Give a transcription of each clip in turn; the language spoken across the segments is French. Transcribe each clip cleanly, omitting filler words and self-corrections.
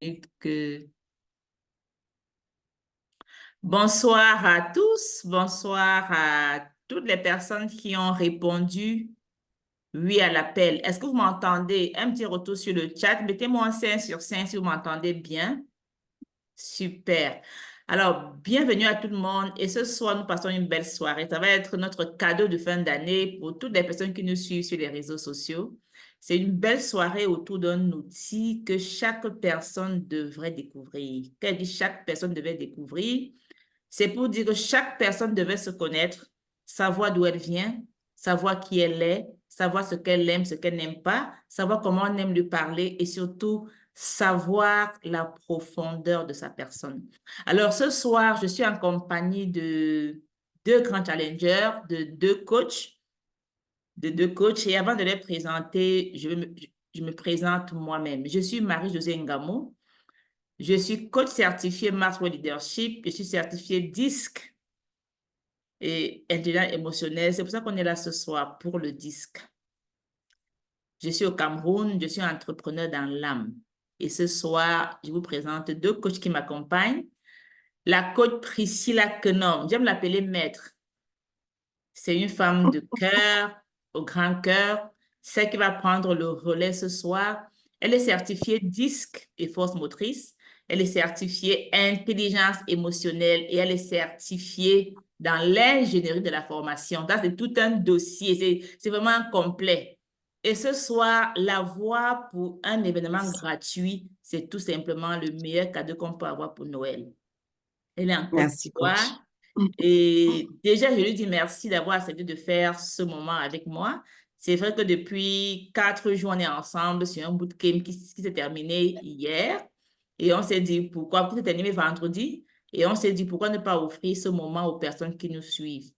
Et que... Bonsoir à tous, bonsoir à toutes les personnes qui ont répondu oui à l'appel. Est-ce que vous m'entendez? Un petit retour sur le chat. Mettez-moi un 5 sur 5 si vous m'entendez bien. Super. Alors, bienvenue à tout le monde. Et ce soir, nous passons une belle soirée. Ça va être notre cadeau de fin d'année pour toutes les personnes qui nous suivent sur les réseaux sociaux. C'est une belle soirée autour d'un outil que chaque personne devrait découvrir. Quand je dis chaque personne devait découvrir, c'est pour dire que chaque personne devait se connaître, savoir d'où elle vient, savoir qui elle est, savoir ce qu'elle aime, ce qu'elle n'aime pas, savoir comment on aime lui parler et surtout savoir la profondeur de sa personne. Alors ce soir, je suis en compagnie de deux grands challengers, de deux coachs. Et avant de les présenter, je me présente moi-même. Je suis Marie-Josée Ngamo. Je suis coach certifié Maxwell Leadership. Je suis certifié DISC et intelligence émotionnelle. C'est pour ça qu'on est là ce soir pour le DISC. Je suis au Cameroun, je suis entrepreneur dans l'âme. Et ce soir, je vous présente deux coachs qui m'accompagnent. La coach Priscilla Kenom, j'aime l'appeler maître. C'est une femme de cœur, au grand cœur, celle qui va prendre le relais ce soir. Elle est certifiée DISC et force motrice. Elle est certifiée intelligence émotionnelle et elle est certifiée dans l'ingénierie de la formation. Ça, c'est tout un dossier. C'est vraiment complet. Et ce soir, la voix pour un événement gratuit, c'est tout simplement le meilleur cadeau qu'on peut avoir pour Noël. Elle est en Côte Merci, coach. d'Ivoire. Et déjà, je lui dis merci d'avoir accepté de faire ce moment avec moi. C'est vrai que depuis 4 jours, on est ensemble sur un bootcamp qui s'est terminé hier. Et on s'est dit pourquoi, qui s'est terminé vendredi. Et on s'est dit pourquoi ne pas offrir ce moment aux personnes qui nous suivent.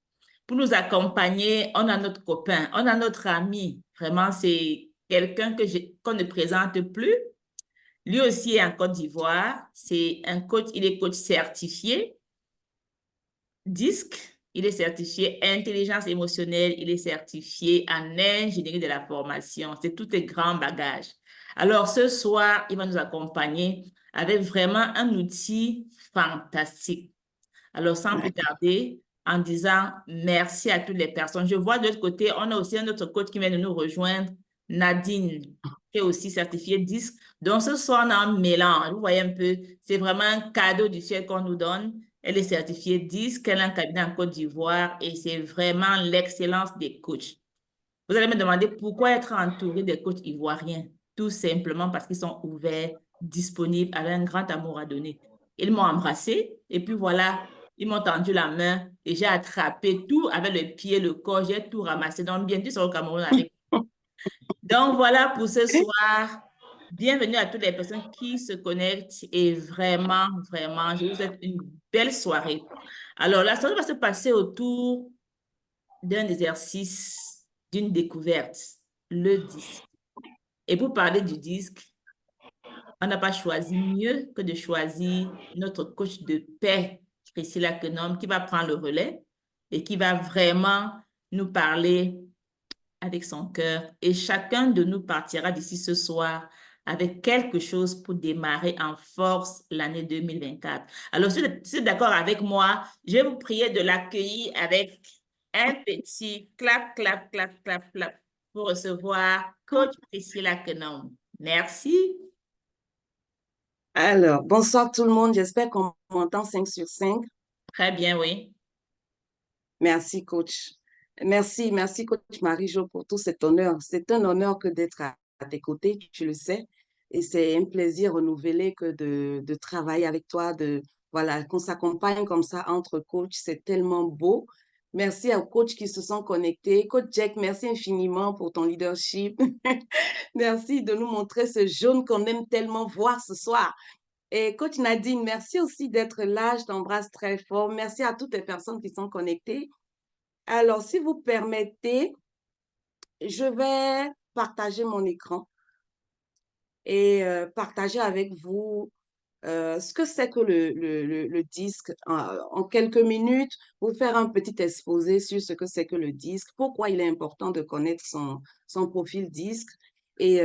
Pour nous accompagner, on a notre copain, on a notre ami. Vraiment, c'est quelqu'un qu'on ne présente plus. Lui aussi est en Côte d'Ivoire. C'est un coach, il est coach certifié. DISC, il est certifié intelligence émotionnelle, il est certifié en ingénierie de la formation. C'est tout un grand bagage. Alors, ce soir, il va nous accompagner avec vraiment un outil fantastique. Alors, sans plus tarder, en disant merci à toutes les personnes. Je vois de l'autre côté, on a aussi un autre coach qui vient de nous rejoindre, Nadine, qui est aussi certifiée DISC. Donc, ce soir, on a un mélange. Vous voyez un peu, c'est vraiment un cadeau du ciel qu'on nous donne. Elle est certifiée DISC, elle a un cabinet en Côte d'Ivoire et c'est vraiment l'excellence des coachs. Vous allez me demander pourquoi être entouré des coachs ivoiriens. Tout simplement parce qu'ils sont ouverts, disponibles, avec un grand amour à donner. Ils m'ont embrassé et puis voilà, ils m'ont tendu la main et j'ai attrapé tout avec le pied, le corps, j'ai tout ramassé. Donc, bientôt sur le Cameroun avec. Donc, voilà pour ce soir. Bienvenue à toutes les personnes qui se connectent et vraiment, vraiment, je vous souhaite une belle soirée. Alors, la soirée va se passer autour d'un exercice, d'une découverte, le disque. Et pour parler du disque, on n'a pas choisi mieux que de choisir notre coach de paix, Priscilla Kenom, qui va prendre le relais et qui va vraiment nous parler avec son cœur. Et chacun de nous partira d'ici ce soir avec quelque chose pour démarrer en force l'année 2024. Alors, si vous êtes d'accord avec moi, je vais vous prier de l'accueillir avec un petit clap, clap, clap, clap, clap pour recevoir Coach Priscilla Kenom. Merci. Alors, bonsoir tout le monde. J'espère qu'on m'entend 5 sur 5. Très bien, oui. Merci, coach. Merci, coach Marie-Jo, pour tout cet honneur. C'est un honneur que d'être à tes côtés, tu le sais. Et c'est un plaisir renouvelé que de travailler avec toi, voilà, qu'on s'accompagne comme ça entre coachs. C'est tellement beau. Merci aux coachs qui se sont connectés. Coach Jack, merci infiniment pour ton leadership. Merci de nous montrer ce jaune qu'on aime tellement voir ce soir. Et coach Nadine, merci aussi d'être là. Je t'embrasse très fort. Merci à toutes les personnes qui sont connectées. Alors, si vous permettez, je vais partager mon écran et partager avec vous ce que c'est que le disque en quelques minutes, vous faire un petit exposé sur ce que c'est que le disque, pourquoi il est important de connaître son profil disque. Et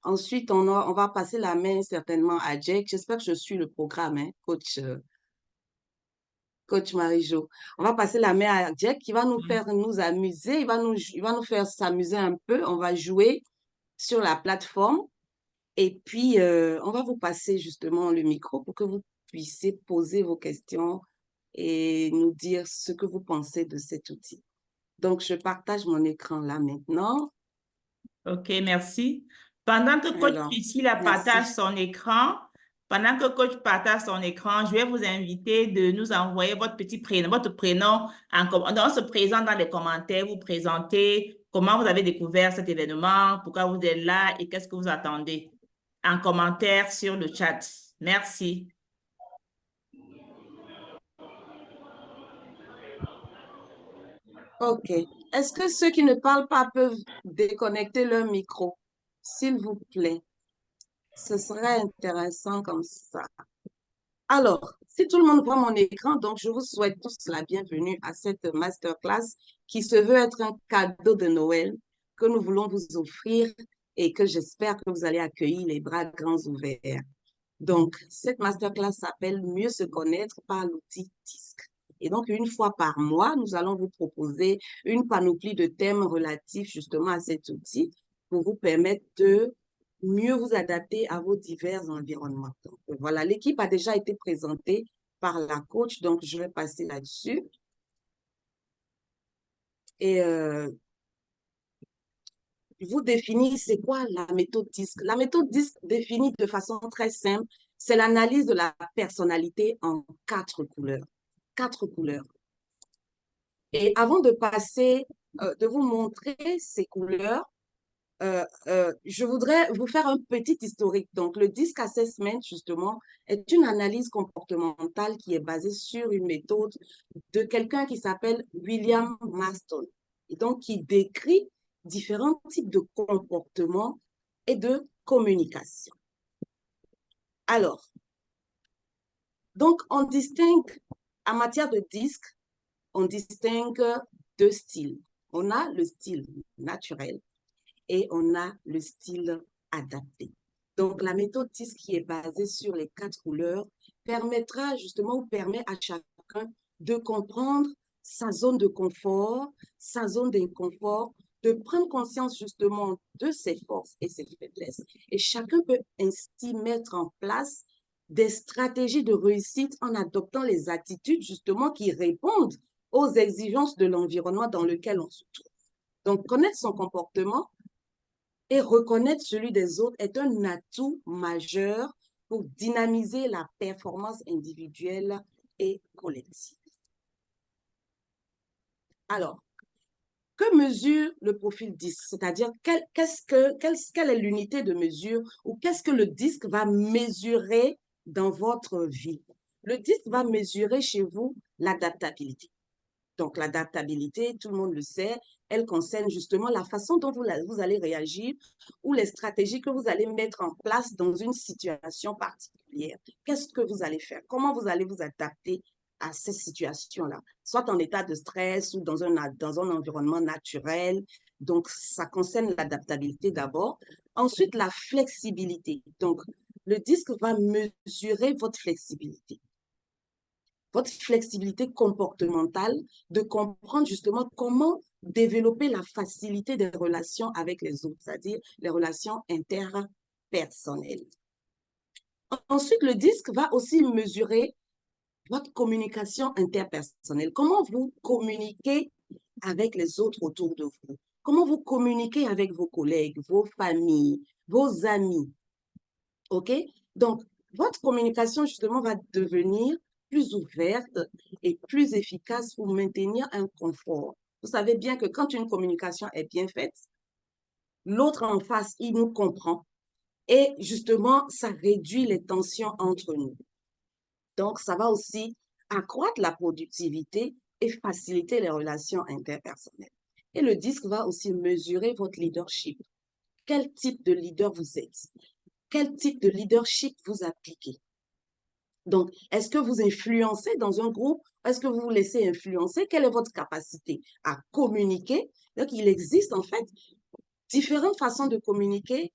ensuite, on va passer la main certainement à Jack. J'espère que je suis le programme, hein, coach Marie-Jo. On va passer la main à Jack qui va nous faire nous amuser, il va nous faire s'amuser un peu. On va jouer sur la plateforme. Et puis, on va vous passer justement le micro pour que vous puissiez poser vos questions et nous dire ce que vous pensez de cet outil. Donc, je partage mon écran là maintenant. OK, merci. Pendant que Coach Alors, Priscilla partage merci. son écran, pendant que Coach partage son écran, je vais vous inviter de nous envoyer votre prénom on se présente dans les commentaires, vous présentez comment vous avez découvert cet événement, pourquoi vous êtes là et qu'est-ce que vous attendez en commentaire sur le chat. Merci. OK. Est-ce que ceux qui ne parlent pas peuvent déconnecter leur micro, s'il vous plaît? Ce serait intéressant comme ça. Alors, si tout le monde voit mon écran, donc je vous souhaite tous la bienvenue à cette masterclass qui se veut être un cadeau de Noël que nous voulons vous offrir et que j'espère que vous allez accueillir les bras grands ouverts. Donc, cette masterclass s'appelle Mieux se connaître par l'outil DISC. Et donc, une fois par mois, nous allons vous proposer une panoplie de thèmes relatifs justement à cet outil pour vous permettre de mieux vous adapter à vos divers environnements. Donc, voilà, l'équipe a déjà été présentée par la coach, donc je vais passer là-dessus. Et vous définissez c'est quoi la méthode DISC. La méthode DISC définie de façon très simple, c'est l'analyse de la personnalité en 4 couleurs. 4 couleurs. Et avant de passer, de vous montrer ces couleurs, je voudrais vous faire un petit historique. Donc, le DISC Assessment, justement, est une analyse comportementale qui est basée sur une méthode de quelqu'un qui s'appelle William Marston, et donc qui décrit différents types de comportements et de communication. Alors, donc, on distingue, en matière de DISC, on distingue 2 styles. On a le style naturel et on a le style adapté. Donc, la méthode DISC qui est basée sur les 4 couleurs permettra justement ou permet à chacun de comprendre sa zone de confort, sa zone d'inconfort, de prendre conscience justement de ses forces et ses faiblesses. Et chacun peut ainsi mettre en place des stratégies de réussite en adoptant les attitudes justement qui répondent aux exigences de l'environnement dans lequel on se trouve. Donc, connaître son comportement et reconnaître celui des autres est un atout majeur pour dynamiser la performance individuelle et collective. Alors, que mesure le profil DISC? C'est-à-dire, quelle est l'unité de mesure ou qu'est-ce que le DISC va mesurer dans votre vie? Le DISC va mesurer chez vous l'adaptabilité. Donc, l'adaptabilité, tout le monde le sait, elle concerne justement la façon dont vous allez réagir ou les stratégies que vous allez mettre en place dans une situation particulière. Qu'est-ce que vous allez faire? Comment vous allez vous adapter à ces situations-là? Soit en état de stress ou dans un environnement naturel. Donc, ça concerne l'adaptabilité d'abord. Ensuite, la flexibilité. Donc, le disque va mesurer votre flexibilité comportementale, de comprendre justement comment développer la facilité des relations avec les autres, c'est-à-dire les relations interpersonnelles. Ensuite, le disque va aussi mesurer votre communication interpersonnelle. Comment vous communiquez avec les autres autour de vous? Comment vous communiquez avec vos collègues, vos familles, vos amis? OK? Donc, votre communication, justement, va devenir plus ouverte et plus efficace pour maintenir un confort. Vous savez bien que quand une communication est bien faite, l'autre en face, il nous comprend et justement, ça réduit les tensions entre nous. Donc, ça va aussi accroître la productivité et faciliter les relations interpersonnelles. Et le disque va aussi mesurer votre leadership. Quel type de leader vous êtes? quel type de leadership vous appliquez. Donc, est-ce que vous influencez dans un groupe? Est-ce que vous vous laissez influencer? Quelle est votre capacité à communiquer? Donc, il existe en fait différentes façons de communiquer.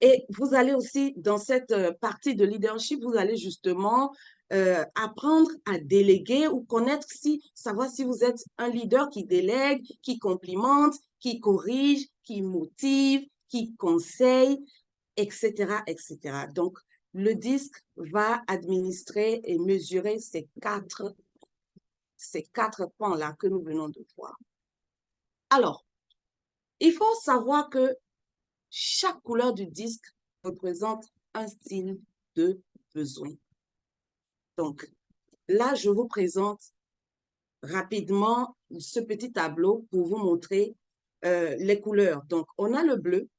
Et vous allez aussi, dans cette partie de leadership, vous allez justement apprendre à déléguer ou connaître savoir si vous êtes un leader qui délègue, qui complimente, qui corrige, qui motive, qui conseille, etc., etc. Donc, le disque va administrer et mesurer ces quatre points-là que nous venons de voir. Alors, il faut savoir que chaque couleur du disque représente un style de besoin. Donc, là, je vous présente rapidement ce petit tableau pour vous montrer les couleurs. Donc, on a le bleu,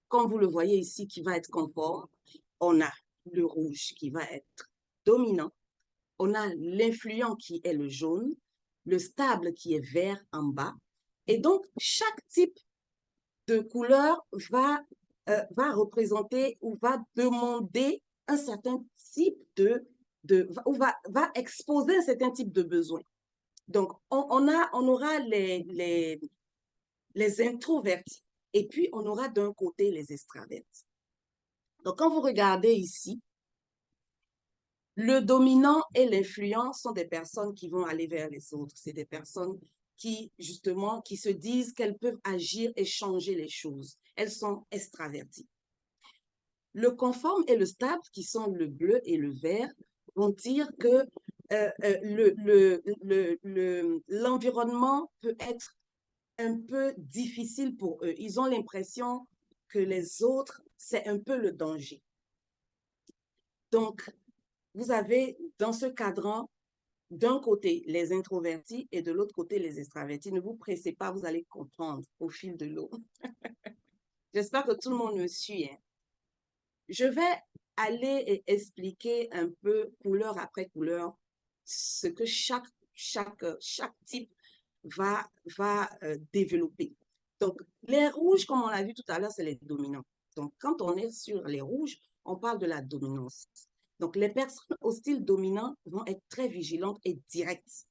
comme vous le voyez ici, qui va être confort. On a le rouge qui va être dominant. On a l'influent qui est le jaune, le stable qui est vert en bas. Et donc, chaque type de couleur va représenter ou va demander un certain type ou va exposer un certain type de besoin. Donc, on aura les introvertis et puis on aura d'un côté les extravertis. Donc, quand vous regardez ici, le dominant et l'influent sont des personnes qui vont aller vers les autres. C'est des personnes qui, justement, qui se disent qu'elles peuvent agir et changer les choses. Elles sont extraverties. Le conforme et le stable, qui sont le bleu et le vert, vont dire que l'environnement peut être un peu difficile pour eux. Ils ont l'impression que les autres, c'est un peu le danger. Donc, vous avez dans ce cadran, d'un côté, les introvertis et de l'autre côté, les extravertis. Ne vous pressez pas, vous allez comprendre au fil de l'eau. J'espère que tout le monde me suit. Hein. Je vais aller et expliquer un peu, couleur après couleur, ce que chaque type va développer. Donc, les rouges, comme on l'a vu tout à l'heure, c'est les dominants. Donc, quand on est sur les rouges, on parle de la dominance. Donc, les personnes au style dominant vont être très vigilantes et directes.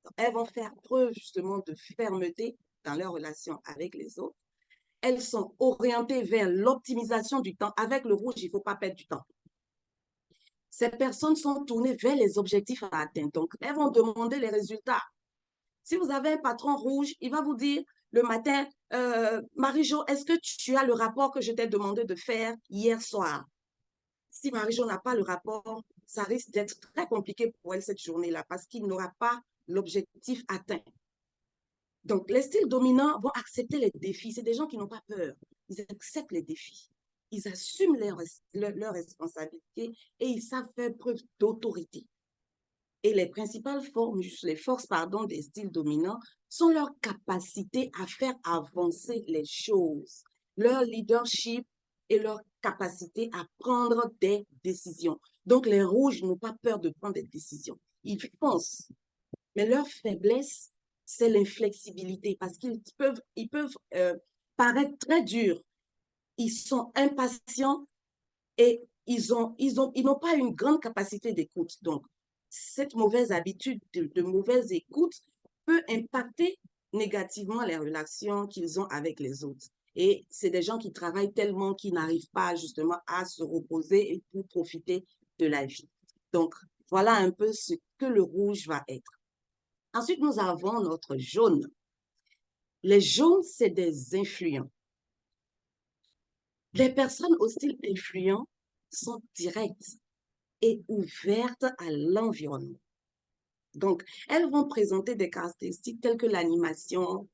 Donc, elles vont faire preuve justement de fermeté dans leur relation avec les autres. Elles sont orientées vers l'optimisation du temps. Avec le rouge, il ne faut pas perdre du temps. Ces personnes sont tournées vers les objectifs à atteindre. Donc, elles vont demander les résultats. Si vous avez un patron rouge, il va vous dire le matin, Marie-Jo, est-ce que tu as le rapport que je t'ai demandé de faire hier soir? Si Marie-Jo n'a pas le rapport, ça risque d'être très compliqué pour elle cette journée-là parce qu'il n'aura pas l'objectif atteint. Donc, les styles dominants vont accepter les défis. C'est des gens qui n'ont pas peur. Ils acceptent les défis. Ils assument leurs responsabilités et ils savent faire preuve d'autorité. Et les principales forces des styles dominants sont leur capacité à faire avancer les choses, leur leadership et leur capacité à prendre des décisions. Donc, les rouges n'ont pas peur de prendre des décisions. Ils foncent. Mais leur faiblesse, c'est l'inflexibilité parce qu'ils peuvent paraître très durs. Ils sont impatients et ils n'ont pas une grande capacité d'écoute. Donc, cette mauvaise habitude de mauvaise écoute peut impacter négativement les relations qu'ils ont avec les autres. Et c'est des gens qui travaillent tellement qu'ils n'arrivent pas justement à se reposer et pour profiter de la vie. Donc, voilà un peu ce que le rouge va être. Ensuite, nous avons notre jaune. Les jaunes, c'est des influents. Les personnes au style influent sont directes et ouvertes à l'environnement. Donc, elles vont présenter des caractéristiques telles que l'animation,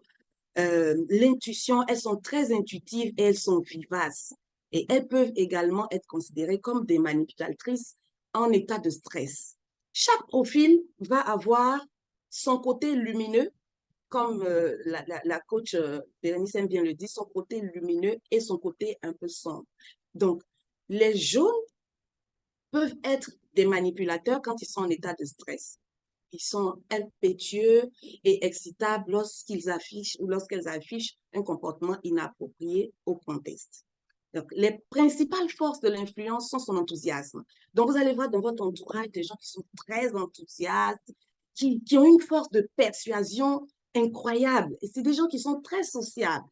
l'intuition. Elles sont très intuitives et elles sont vivaces. Et elles peuvent également être considérées comme des manipulatrices en état de stress. Chaque profil va avoir son côté lumineux, comme la coach Bérénice aime bien le dit, son côté lumineux et son côté un peu sombre. Donc, les jaunes peuvent être des manipulateurs quand ils sont en état de stress. Ils sont impétueux et excitables lorsqu'ils affichent ou lorsqu'elles affichent un comportement inapproprié au contexte. Donc, les principales forces de l'influence sont son enthousiasme. Donc, vous allez voir dans votre entourage des gens qui sont très enthousiastes, qui ont une force de persuasion incroyable. Et c'est des gens qui sont très sociables.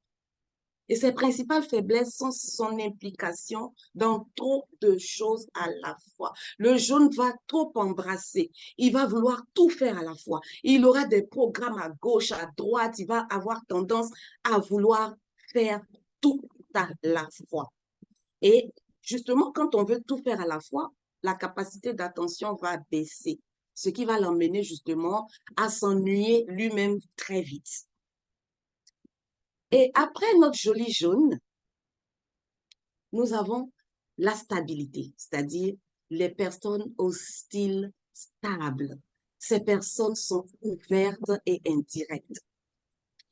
Et ses principales faiblesses sont son implication dans trop de choses à la fois. Le jaune va trop embrasser. Il va vouloir tout faire à la fois. Il aura des programmes à gauche, à droite. Il va avoir tendance à vouloir faire tout à la fois. Et justement, quand on veut tout faire à la fois, la capacité d'attention va baisser, ce qui va l'emmener justement à s'ennuyer lui-même très vite. Et après notre joli jaune, nous avons la stabilité, c'est-à-dire les personnes au style stable. Ces personnes sont ouvertes et indirectes.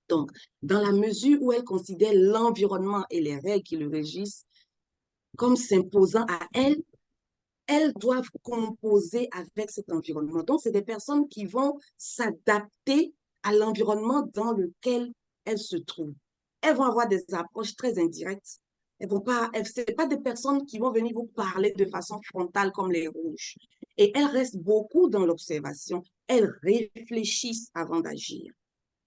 Donc, dans la mesure où elles considèrent l'environnement et les règles qui le régissent comme s'imposant à elles, elles doivent composer avec cet environnement. Donc, c'est des personnes qui vont s'adapter à l'environnement dans lequel elles se trouvent. Elles vont avoir des approches très indirectes. Elles vont pas, c'est pas des personnes qui vont venir vous parler de façon frontale comme les rouges. Et elles restent beaucoup dans l'observation. Elles réfléchissent avant d'agir.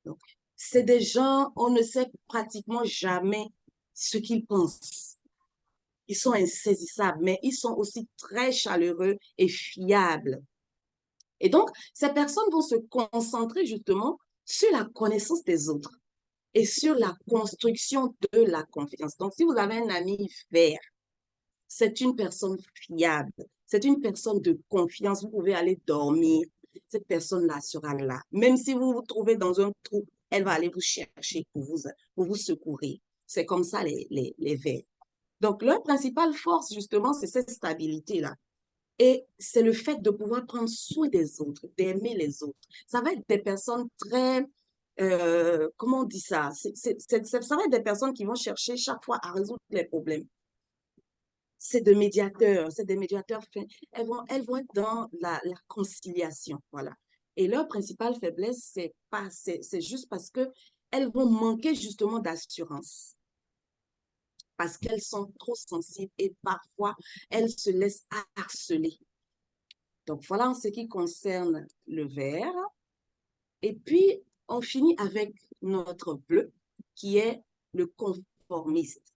Donc, c'est des gens, on ne sait pratiquement jamais ce qu'ils pensent. Ils sont insaisissables, mais ils sont aussi très chaleureux et fiables. Et donc, ces personnes vont se concentrer justement sur la connaissance des autres et sur la construction de la confiance. Donc, si vous avez un ami vert, c'est une personne fiable, c'est une personne de confiance, vous pouvez aller dormir, cette personne-là sera là. Même si vous vous trouvez dans un trou, elle va aller vous chercher pour vous secourir. C'est comme ça les verts. Donc, leur principale force, justement, c'est cette stabilité-là. Et c'est le fait de pouvoir prendre soin des autres, d'aimer les autres. Ça va être des personnes très, comment on dit ça? Ça va être des personnes qui vont chercher chaque fois à résoudre les problèmes. C'est des médiateurs fins. Elles vont être dans la conciliation, voilà. Et leur principale faiblesse, c'est juste parce que elles vont manquer justement d'assurance parce qu'elles sont trop sensibles et parfois elles se laissent harceler. Donc voilà en ce qui concerne le vert. Et puis, on finit avec notre bleu, qui est le conformiste.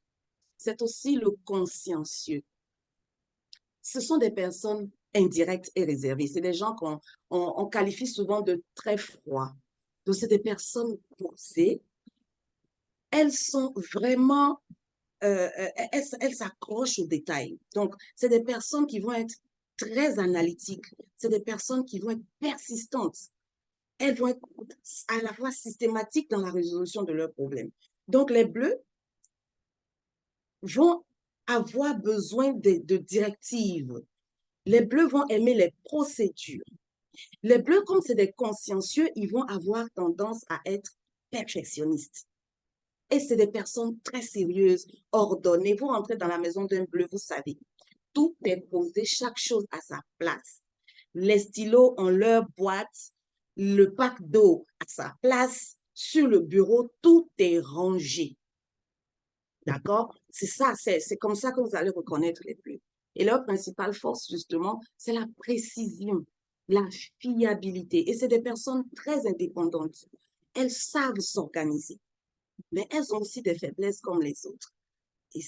C'est aussi le consciencieux. Ce sont des personnes indirectes et réservées. C'est des gens qu'on qualifie souvent de très froids. Donc, c'est des personnes posées. Elles sont vraiment elles s'accrochent aux détails. Donc, c'est des personnes qui vont être très analytiques. C'est des personnes qui vont être persistantes. Elles vont être à la fois systématiques dans la résolution de leurs problèmes. Donc, les bleus vont avoir besoin de directives. Les bleus vont aimer les procédures. Les bleus, comme c'est des consciencieux, ils vont avoir tendance à être perfectionnistes. Et c'est des personnes très sérieuses, ordonnées. Vous rentrez dans la maison d'un bleu, vous savez, tout est posé, chaque chose à sa place. Les stylos ont leur boîte, le pack d'eau à sa place, sur le bureau, tout est rangé. D'accord? C'est ça, c'est comme ça que vous allez reconnaître les bleus. Et leur principale force, justement, c'est la précision, la fiabilité. Et c'est des personnes très indépendantes. Elles savent s'organiser, mais elles ont aussi des faiblesses comme les autres. Et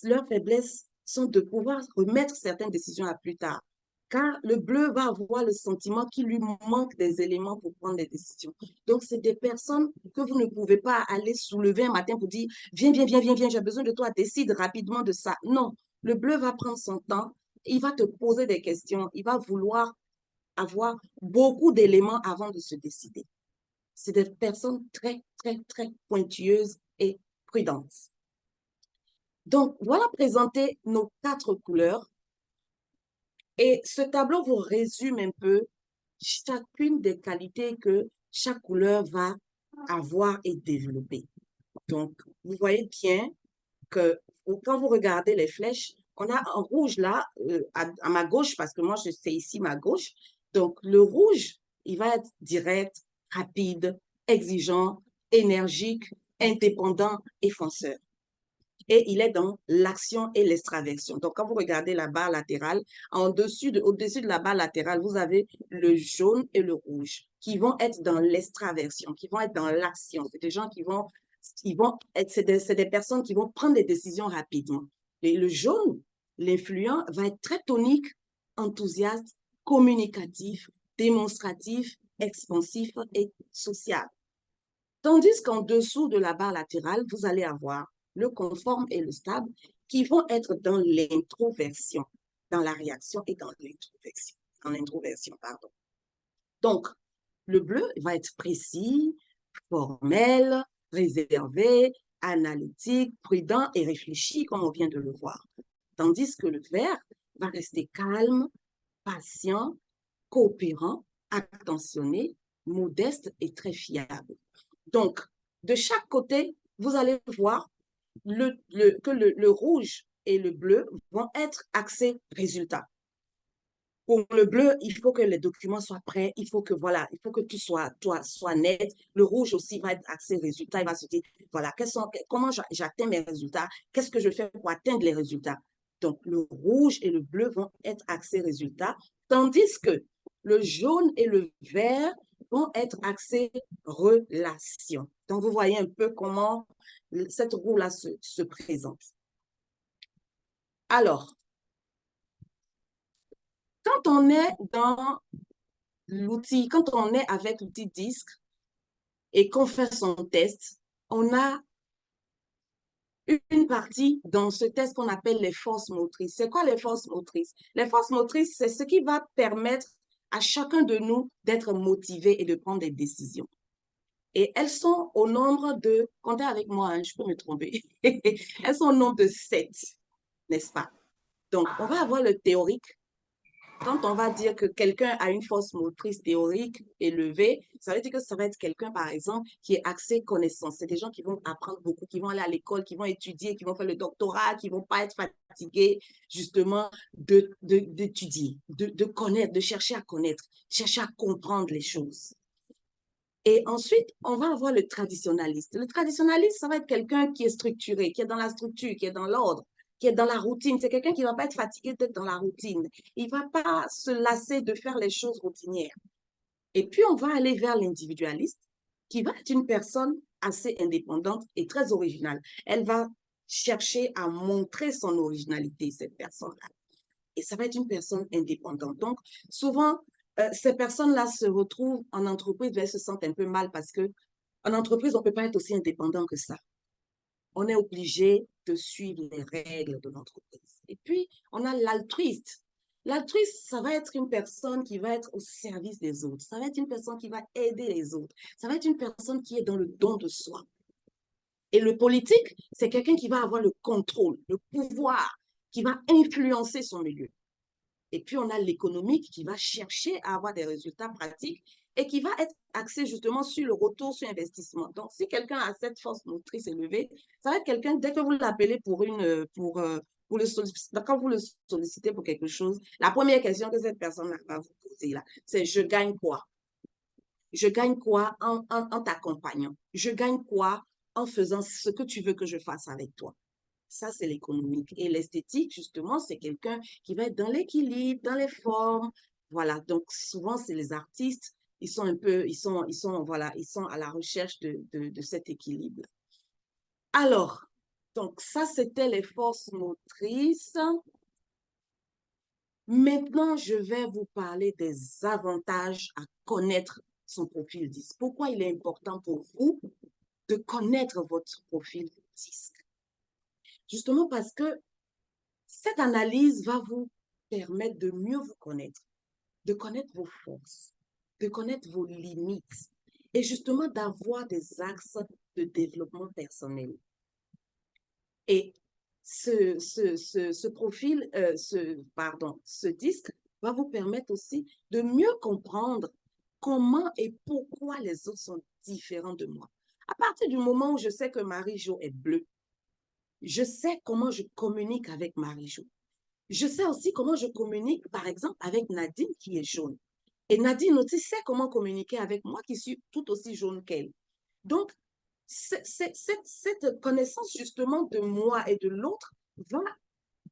leurs faiblesses sont de pouvoir remettre certaines décisions à plus tard. Car le bleu va avoir le sentiment qu'il lui manque des éléments pour prendre des décisions. Donc, c'est des personnes que vous ne pouvez pas aller soulever un matin pour dire « Viens, viens, viens, viens, viens, j'ai besoin de toi, décide rapidement de ça. » Non, le bleu va prendre son temps, il va te poser des questions, il va vouloir avoir beaucoup d'éléments avant de se décider. C'est des personnes très, très, très pointueuses et prudentes. Donc, voilà présenter nos 4 couleurs. Et ce tableau vous résume un peu chacune des qualités que chaque couleur va avoir et développer. Donc, vous voyez bien que quand vous regardez les flèches, on a un rouge là, à ma gauche, parce que moi, c'est ici ma gauche. Donc, le rouge, il va être direct, rapide, exigeant, énergique, indépendant et fonceur. et il est dans l'action et l'extraversion. Donc, quand vous regardez la barre latérale, au-dessus de la barre latérale, vous avez le jaune et le rouge qui vont être dans l'extraversion, qui vont être dans l'action. C'est des gens qui vont être, c'est des personnes qui vont prendre des décisions rapidement. Et le jaune, l'influent, va être très tonique, enthousiaste, communicatif, démonstratif, expansif et social. Tandis qu'en dessous de la barre latérale, vous allez avoir le conforme et le stable qui vont être dans l'introversion, dans la réaction et dans l'introversion, pardon. Donc, le bleu va être précis, formel, réservé, analytique, prudent et réfléchi, comme on vient de le voir. Tandis que le vert va rester calme, patient, coopérant, attentionné, modeste et très fiable. Donc, de chaque côté, vous allez voir que le rouge et le bleu vont être axés résultats. Pour le bleu, il faut que les documents soient prêts, il faut que, voilà, il faut que tout soit net. Le rouge aussi va être axé résultats, il va se dire, voilà, comment j'atteins mes résultats, qu'est-ce que je fais pour atteindre les résultats. Donc, le rouge et le bleu vont être axés résultats, tandis que le jaune et le vert vont être axés relations. Donc, vous voyez un peu comment cette roue-là se présente. Alors, quand on est dans l'outil, quand on est avec l'outil DISC et qu'on fait son test, on a une partie dans ce test qu'on appelle les forces motrices. C'est quoi les forces motrices? Les forces motrices, c'est ce qui va permettre à chacun de nous d'être motivé et de prendre des décisions. Et elles sont au nombre de, comptez avec moi, hein, je peux me tromper, elles sont au nombre de 7, n'est-ce pas? Donc, on va avoir le théorique. Quand on va dire que quelqu'un a une force motrice théorique élevée, ça veut dire que ça va être quelqu'un, par exemple, qui est axé connaissance. C'est des gens qui vont apprendre beaucoup, qui vont aller à l'école, qui vont étudier, qui vont faire le doctorat, qui ne vont pas être fatigués, justement, d'étudier, de connaître, de chercher à comprendre les choses. Et ensuite, on va avoir le traditionnaliste. Le traditionnaliste, ça va être quelqu'un qui est structuré, qui est dans la structure, qui est dans l'ordre, qui est dans la routine. C'est quelqu'un qui ne va pas être fatigué d'être dans la routine. Il ne va pas se lasser de faire les choses routinières. Et puis, on va aller vers l'individualiste, qui va être une personne assez indépendante et très originale. Elle va chercher à montrer son originalité, cette personne-là. Et ça va être une personne indépendante. Donc, souvent, ces personnes-là se retrouvent en entreprise, mais elles se sentent un peu mal parce qu'en entreprise, on ne peut pas être aussi indépendant que ça. On est obligé de suivre les règles de l'entreprise. Et puis, on a l'altruiste. L'altruiste, ça va être une personne qui va être au service des autres. Ça va être une personne qui va aider les autres. Ça va être une personne qui est dans le don de soi. Et le politique, c'est quelqu'un qui va avoir le contrôle, le pouvoir, qui va influencer son milieu. Et puis, on a l'économique qui va chercher à avoir des résultats pratiques et qui va être axé justement sur le retour sur investissement. Donc, si quelqu'un a cette force motrice élevée, ça va être quelqu'un, dès que vous l'appelez quand vous le sollicitez pour quelque chose, la première question que cette personne va vous poser là, c'est « je gagne quoi ?» Je gagne quoi en t'accompagnant? Je gagne quoi en faisant ce que tu veux que je fasse avec toi? Ça, c'est l'économique. Et l'esthétique, justement, c'est quelqu'un qui va être dans l'équilibre, dans les formes. Voilà. Donc, souvent, c'est les artistes. Ils sont à la recherche de cet équilibre. Alors, donc, ça, c'était les forces motrices. Maintenant, je vais vous parler des avantages à connaître son profil DISC. Pourquoi il est important pour vous de connaître votre profil DISC? Justement parce que cette analyse va vous permettre de mieux vous connaître, de connaître vos forces, de connaître vos limites et justement d'avoir des axes de développement personnel. Et ce profil, ce disque va vous permettre aussi de mieux comprendre comment et pourquoi les autres sont différents de moi. À partir du moment où je sais que Marie-Jo est bleue, je sais comment je communique avec Marie-Jo. Je sais aussi comment je communique, par exemple, avec Nadine qui est jaune. Et Nadine aussi sait comment communiquer avec moi qui suis tout aussi jaune qu'elle. Donc, cette connaissance justement de moi et de l'autre va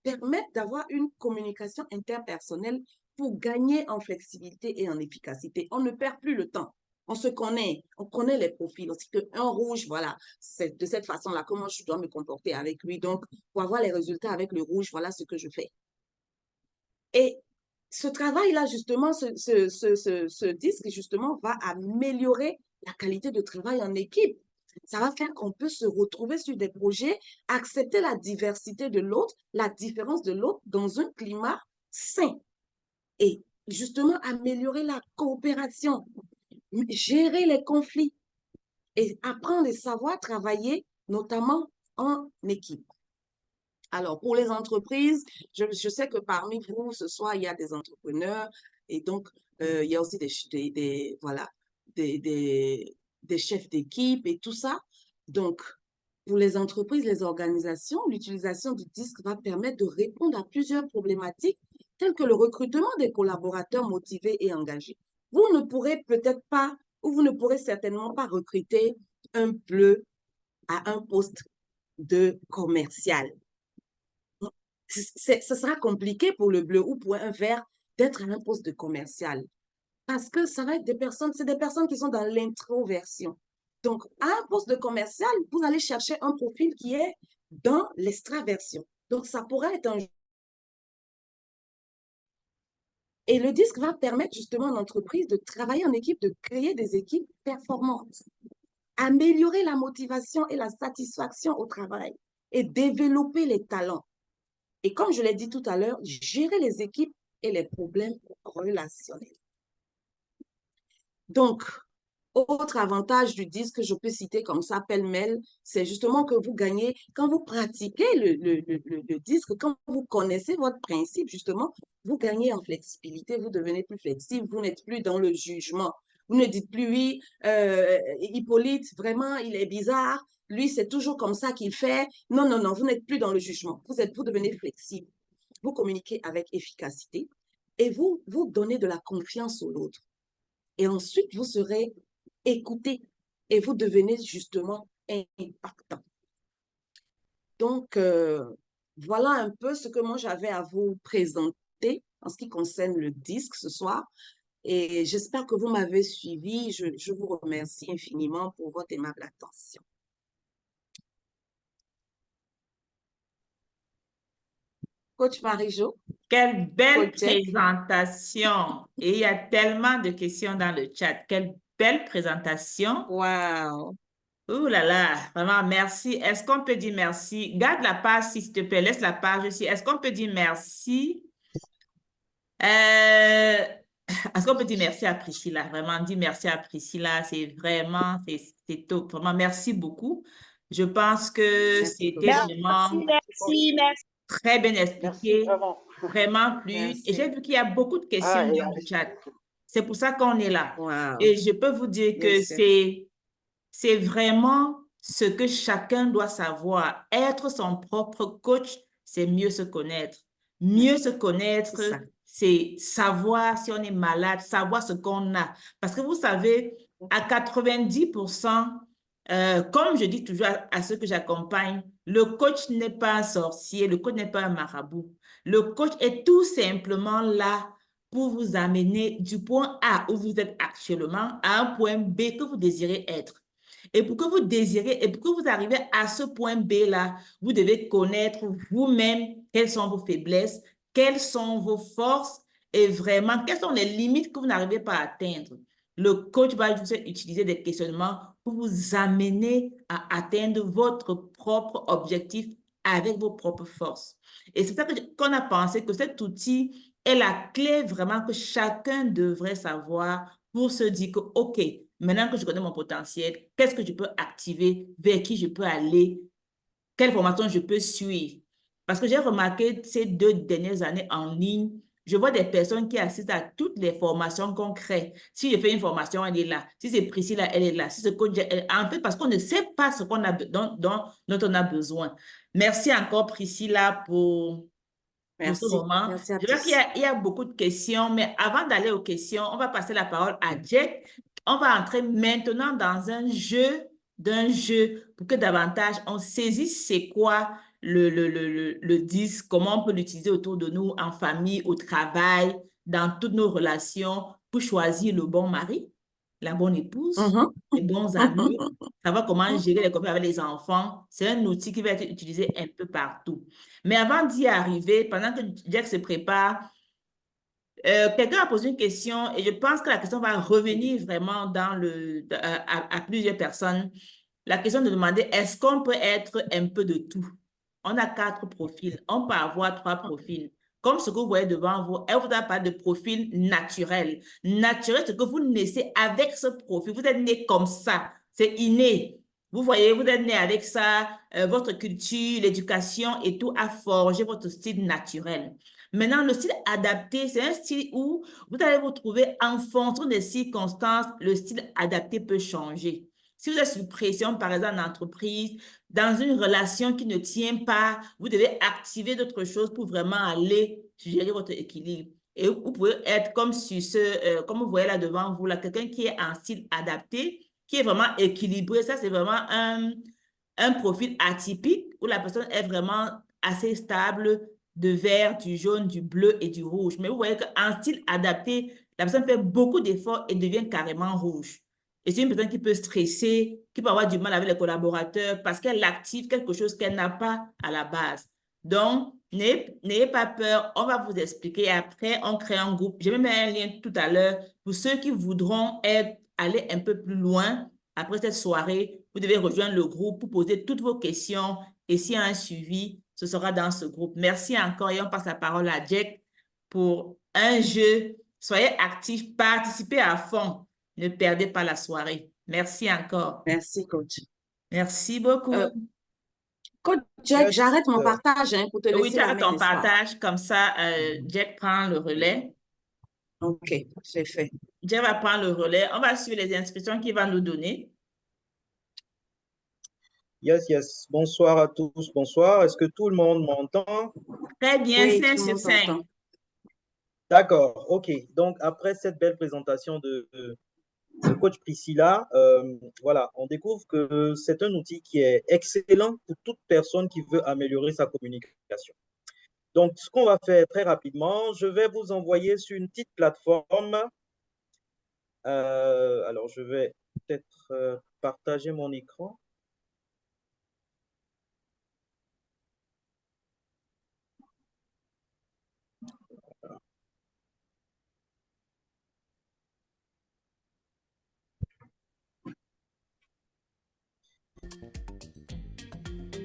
permettre d'avoir une communication interpersonnelle pour gagner en flexibilité et en efficacité. On ne perd plus le temps. On se connaît, on connaît les profils. Aussi qu'un rouge, voilà, c'est de cette façon-là comment je dois me comporter avec lui. Donc, pour avoir les résultats avec le rouge, voilà ce que je fais. Et ce travail-là, justement, ce disque, justement, va améliorer la qualité de travail en équipe. Ça va faire qu'on peut se retrouver sur des projets, accepter la diversité de l'autre, la différence de l'autre dans un climat sain. Et justement, améliorer la coopération, gérer les conflits et apprendre et savoir travailler, notamment en équipe. Alors, pour les entreprises, je sais que parmi vous, ce soir, il y a des entrepreneurs et donc, il y a aussi voilà, des chefs d'équipe et tout ça. Donc, pour les entreprises, les organisations, l'utilisation du disque va permettre de répondre à plusieurs problématiques telles que le recrutement des collaborateurs motivés et engagés. Vous ne pourrez peut-être pas, ou vous ne pourrez certainement pas recruter un bleu à un poste de commercial. Ce sera compliqué pour le bleu ou pour un vert d'être à un poste de commercial. Parce que ça va être c'est des personnes qui sont dans l'introversion. Donc, à un poste de commercial, vous allez chercher un profil qui est dans l'extraversion. Donc, ça pourrait être un... Et le disque va permettre justement à l'entreprise de travailler en équipe, de créer des équipes performantes, améliorer la motivation et la satisfaction au travail et développer les talents. Et comme je l'ai dit tout à l'heure, gérer les équipes et les problèmes relationnels. Donc, autre avantage du disque que je peux citer comme ça, pêle-mêle, c'est justement que vous gagnez, quand vous pratiquez le disque, quand vous connaissez votre principe, justement, vous gagnez en flexibilité, vous devenez plus flexible, vous n'êtes plus dans le jugement. Vous ne dites plus, oui, Hippolyte, vraiment, il est bizarre, lui, c'est toujours comme ça qu'il fait. Non, non, non, vous n'êtes plus dans le jugement. Vous devenez flexible. Vous communiquez avec efficacité et vous donnez de la confiance au l'autre. Et ensuite, vous serez écouté et vous devenez justement impactant. Donc, voilà un peu ce que moi j'avais à vous présenter en ce qui concerne le disque ce soir. Et j'espère que vous m'avez suivi. Je vous remercie infiniment pour votre aimable attention. Coach Marie-Jo. Quelle belle Coach présentation. Et il y a tellement de questions dans le chat. Quelle belle présentation. Wow. Ouh là là, vraiment, merci. Est-ce qu'on peut dire merci? Garde la page, s'il te plaît. Laisse la page aussi. Est-ce qu'on peut dire merci? Est-ce qu'on peut dire merci à Priscilla? Vraiment, dire merci à Priscilla. C'est vraiment, c'est top. Vraiment, merci beaucoup. Je pense que c'était vraiment Merci. très bien Merci expliqué. vraiment. Vraiment plus. Merci. Et j'ai vu qu'il y a beaucoup de questions dans le chat. C'est pour ça qu'on est là. Wow. Et je peux vous dire que c'est vraiment ce que chacun doit savoir. Être son propre coach, c'est mieux se connaître. Mieux se connaître, c'est savoir si on est malade, savoir ce qu'on a. Parce que vous savez, à 90%, comme je dis toujours à ceux que j'accompagne, le coach n'est pas un sorcier, le coach n'est pas un marabout. Le coach est tout simplement là pour vous amener du point A où vous êtes actuellement à un point B que vous désirez être. Et pour que vous désirez, et pour que vous arrivez à ce point B-là, vous devez connaître vous-même quelles sont vos faiblesses, quelles sont vos forces et vraiment quelles sont les limites que vous n'arrivez pas à atteindre. Le coach va utiliser des questionnements pour vous amener à atteindre votre propre objectif avec vos propres forces. Et c'est ça qu'on a pensé que cet outil est la clé vraiment que chacun devrait savoir pour se dire que, OK, maintenant que je connais mon potentiel, qu'est-ce que je peux activer, vers qui je peux aller, quelle formation je peux suivre. Parce que j'ai remarqué ces 2 dernières années en ligne, je vois des personnes qui assistent à toutes les formations qu'on crée. Si je fais une formation, elle est là. Si c'est Priscilla, elle est là. Si c'est coach, en fait, parce qu'on ne sait pas ce qu'on a, dont on a besoin. Merci encore, Priscilla, pour ce moment. Merci à Je vois tous. qu'il y a beaucoup de questions, mais avant d'aller aux questions, on va passer la parole à Jack. On va entrer maintenant dans un jeu d'un jeu pour que davantage on saisisse c'est quoi le disque, comment on peut l'utiliser autour de nous, en famille, au travail, dans toutes nos relations pour choisir le bon mari, la bonne épouse, Mhm. les bons amis, savoir comment gérer les conflits avec les enfants. C'est un outil qui va être utilisé un peu partout. Mais avant d'y arriver, pendant que Jack se prépare, quelqu'un a posé une question et je pense que la question va revenir vraiment à plusieurs personnes. La question de demander, est-ce qu'on peut être un peu de tout? On a 4 profils. On peut avoir 3 profils. Comme ce que vous voyez devant vous, elle vous a parlé de profil naturel. Naturel, c'est que vous naissez avec ce profil. Vous êtes né comme ça. C'est inné. Vous voyez, vous êtes né avec ça. Votre culture, l'éducation et tout a forgé votre style naturel. Maintenant, le style adapté, c'est un style où vous allez vous trouver en fonction des circonstances, le style adapté peut changer. Si vous êtes sous pression, par exemple, en entreprise, dans une relation qui ne tient pas, vous devez activer d'autres choses pour vraiment aller gérer votre équilibre. Et vous pouvez être comme sur comme vous voyez là devant vous, là, quelqu'un qui est en style adapté, qui est vraiment équilibré. Ça, c'est vraiment un profil atypique où la personne est vraiment assez stable, de vert, du jaune, du bleu et du rouge. Mais vous voyez qu'en style adapté, la personne fait beaucoup d'efforts et devient carrément rouge. Et c'est une personne qui peut stresser, qui peut avoir du mal avec les collaborateurs parce qu'elle active quelque chose qu'elle n'a pas à la base. Donc, n'ayez pas peur, on va vous expliquer. Après, on crée un groupe. J'ai même mis un lien tout à l'heure pour ceux qui voudront aller un peu plus loin. Après cette soirée, vous devez rejoindre le groupe pour poser toutes vos questions. Et s'il y a un suivi, ce sera dans ce groupe. Merci encore et on passe la parole à Jack pour un jeu. Soyez actifs, participez à fond. Ne perdez pas la soirée. Merci encore. Merci, coach. Merci beaucoup. Coach Jack, Yes. j'arrête mon partage pour te Oui, laisser tu la as main, ton n'est-ce pas? partage, comme ça, Jack prend le relais. Ok, c'est fait. Jack va prendre le relais. On va suivre les instructions qu'il va nous donner. Yes, yes. Bonsoir à tous. Bonsoir. Est-ce que tout le monde m'entend? Très bien, Oui, 5 tout le sur monde t'entend. 5. D'accord. OK. Donc, après cette belle présentation de coach Priscilla, voilà, on découvre que c'est un outil qui est excellent pour toute personne qui veut améliorer sa communication. Donc, ce qu'on va faire très rapidement, je vais vous envoyer sur une petite plateforme. Alors, je vais peut-être partager mon écran.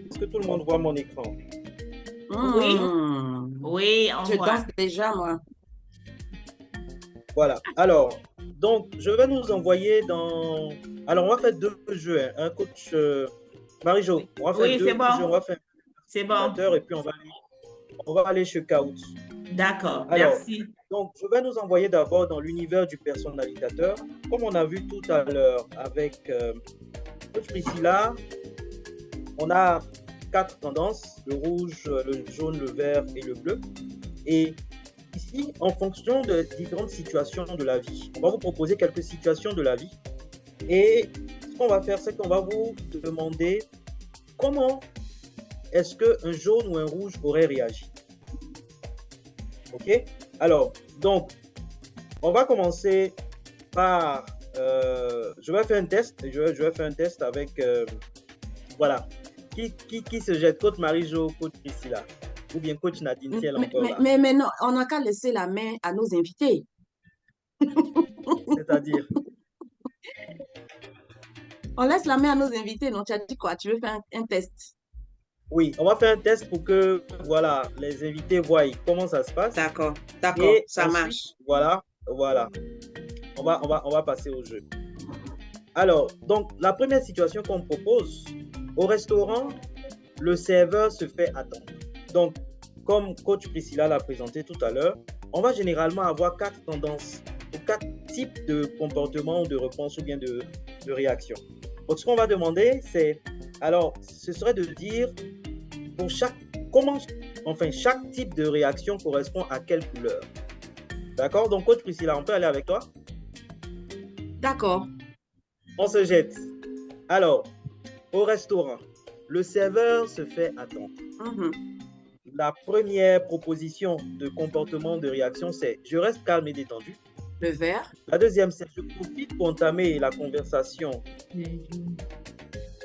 Est-ce que tout le monde voit mon écran? Oui, oui, on Je voit. danse déjà, moi. Voilà. Alors, donc, je vais nous envoyer dans... Alors, on va faire 2 jeux. Hein. Un coach... Marie-Jo, on va faire Oui, c'est 2 jeux. On bon. va faire C'est un bon. simulateur et puis on va aller chez Kahoot. D'accord, Alors, merci. donc, je vais nous envoyer d'abord dans l'univers du personnalisateur. Comme on a vu tout à l'heure avec coach Priscilla, on a 4 tendances, le rouge, le jaune, le vert et le bleu. Et ici, en fonction de différentes situations de la vie, on va vous proposer quelques situations de la vie. Et ce qu'on va faire, c'est qu'on va vous demander comment est-ce qu'un jaune ou un rouge aurait réagi. OK? Alors, donc, on va commencer par... je vais faire un test. Je vais faire un test avec... voilà. Qui se jette? Coach Marie-Jo, coach Priscilla. Ou bien coach Nadine, si elle est encore là. Mais non, on n'a qu'à laisser la main à nos invités. C'est-à-dire? On laisse la main à nos invités, non? Tu as dit quoi? Tu veux faire un test? Oui, on va faire un test pour que voilà, les invités voient comment ça se passe. D'accord, Et ça ensuite, marche. Voilà. On va passer au jeu. Alors, donc, la première situation qu'on propose, au restaurant, le serveur se fait attendre. Donc, comme coach Priscilla l'a présenté tout à l'heure, on va généralement avoir 4 tendances ou 4 types de comportements, de réponses ou bien de réactions. Donc, ce qu'on va demander, c'est, alors, ce serait de dire pour chaque type de réaction correspond à quelle couleur. D'accord? Donc, coach Priscilla, on peut aller avec toi? D'accord. On se jette. Alors, au restaurant, le serveur se fait attendre. La première proposition de comportement de réaction, c'est je reste calme et détendu. Le verre. La deuxième, c'est je profite pour entamer la conversation.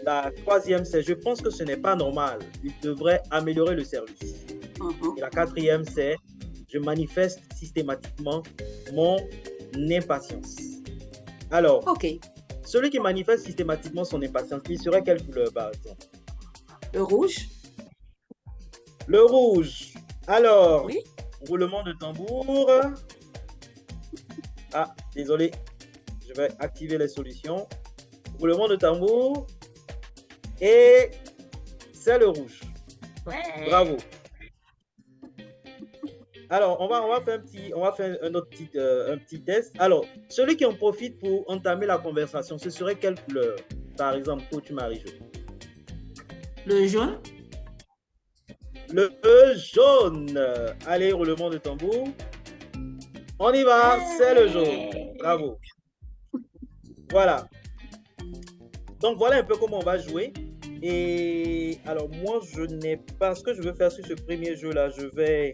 La troisième, c'est je pense que ce n'est pas normal. Il devrait améliorer le service. Et la quatrième, c'est je manifeste systématiquement mon impatience. Alors, celui qui manifeste systématiquement son impatience, il serait quelle couleur, par exemple? Le rouge. Le rouge. Alors, oui. Roulement de tambour. Ah, désolé. Je vais activer les solutions. Roulement de tambour. Et c'est le rouge. Ouais. Bravo. Alors, on va faire un petit test. Alors, celui qui en profite pour entamer la conversation, ce serait quelle couleur? Par exemple, coach Marie-Jo. Le jaune. Le jaune. Allez, roulement de tambour. On y va, c'est le jaune. Bravo. Voilà. Donc, voilà un peu comment on va jouer. Et alors, moi, je n'ai pas... Ce que je veux faire sur ce premier jeu-là, je vais...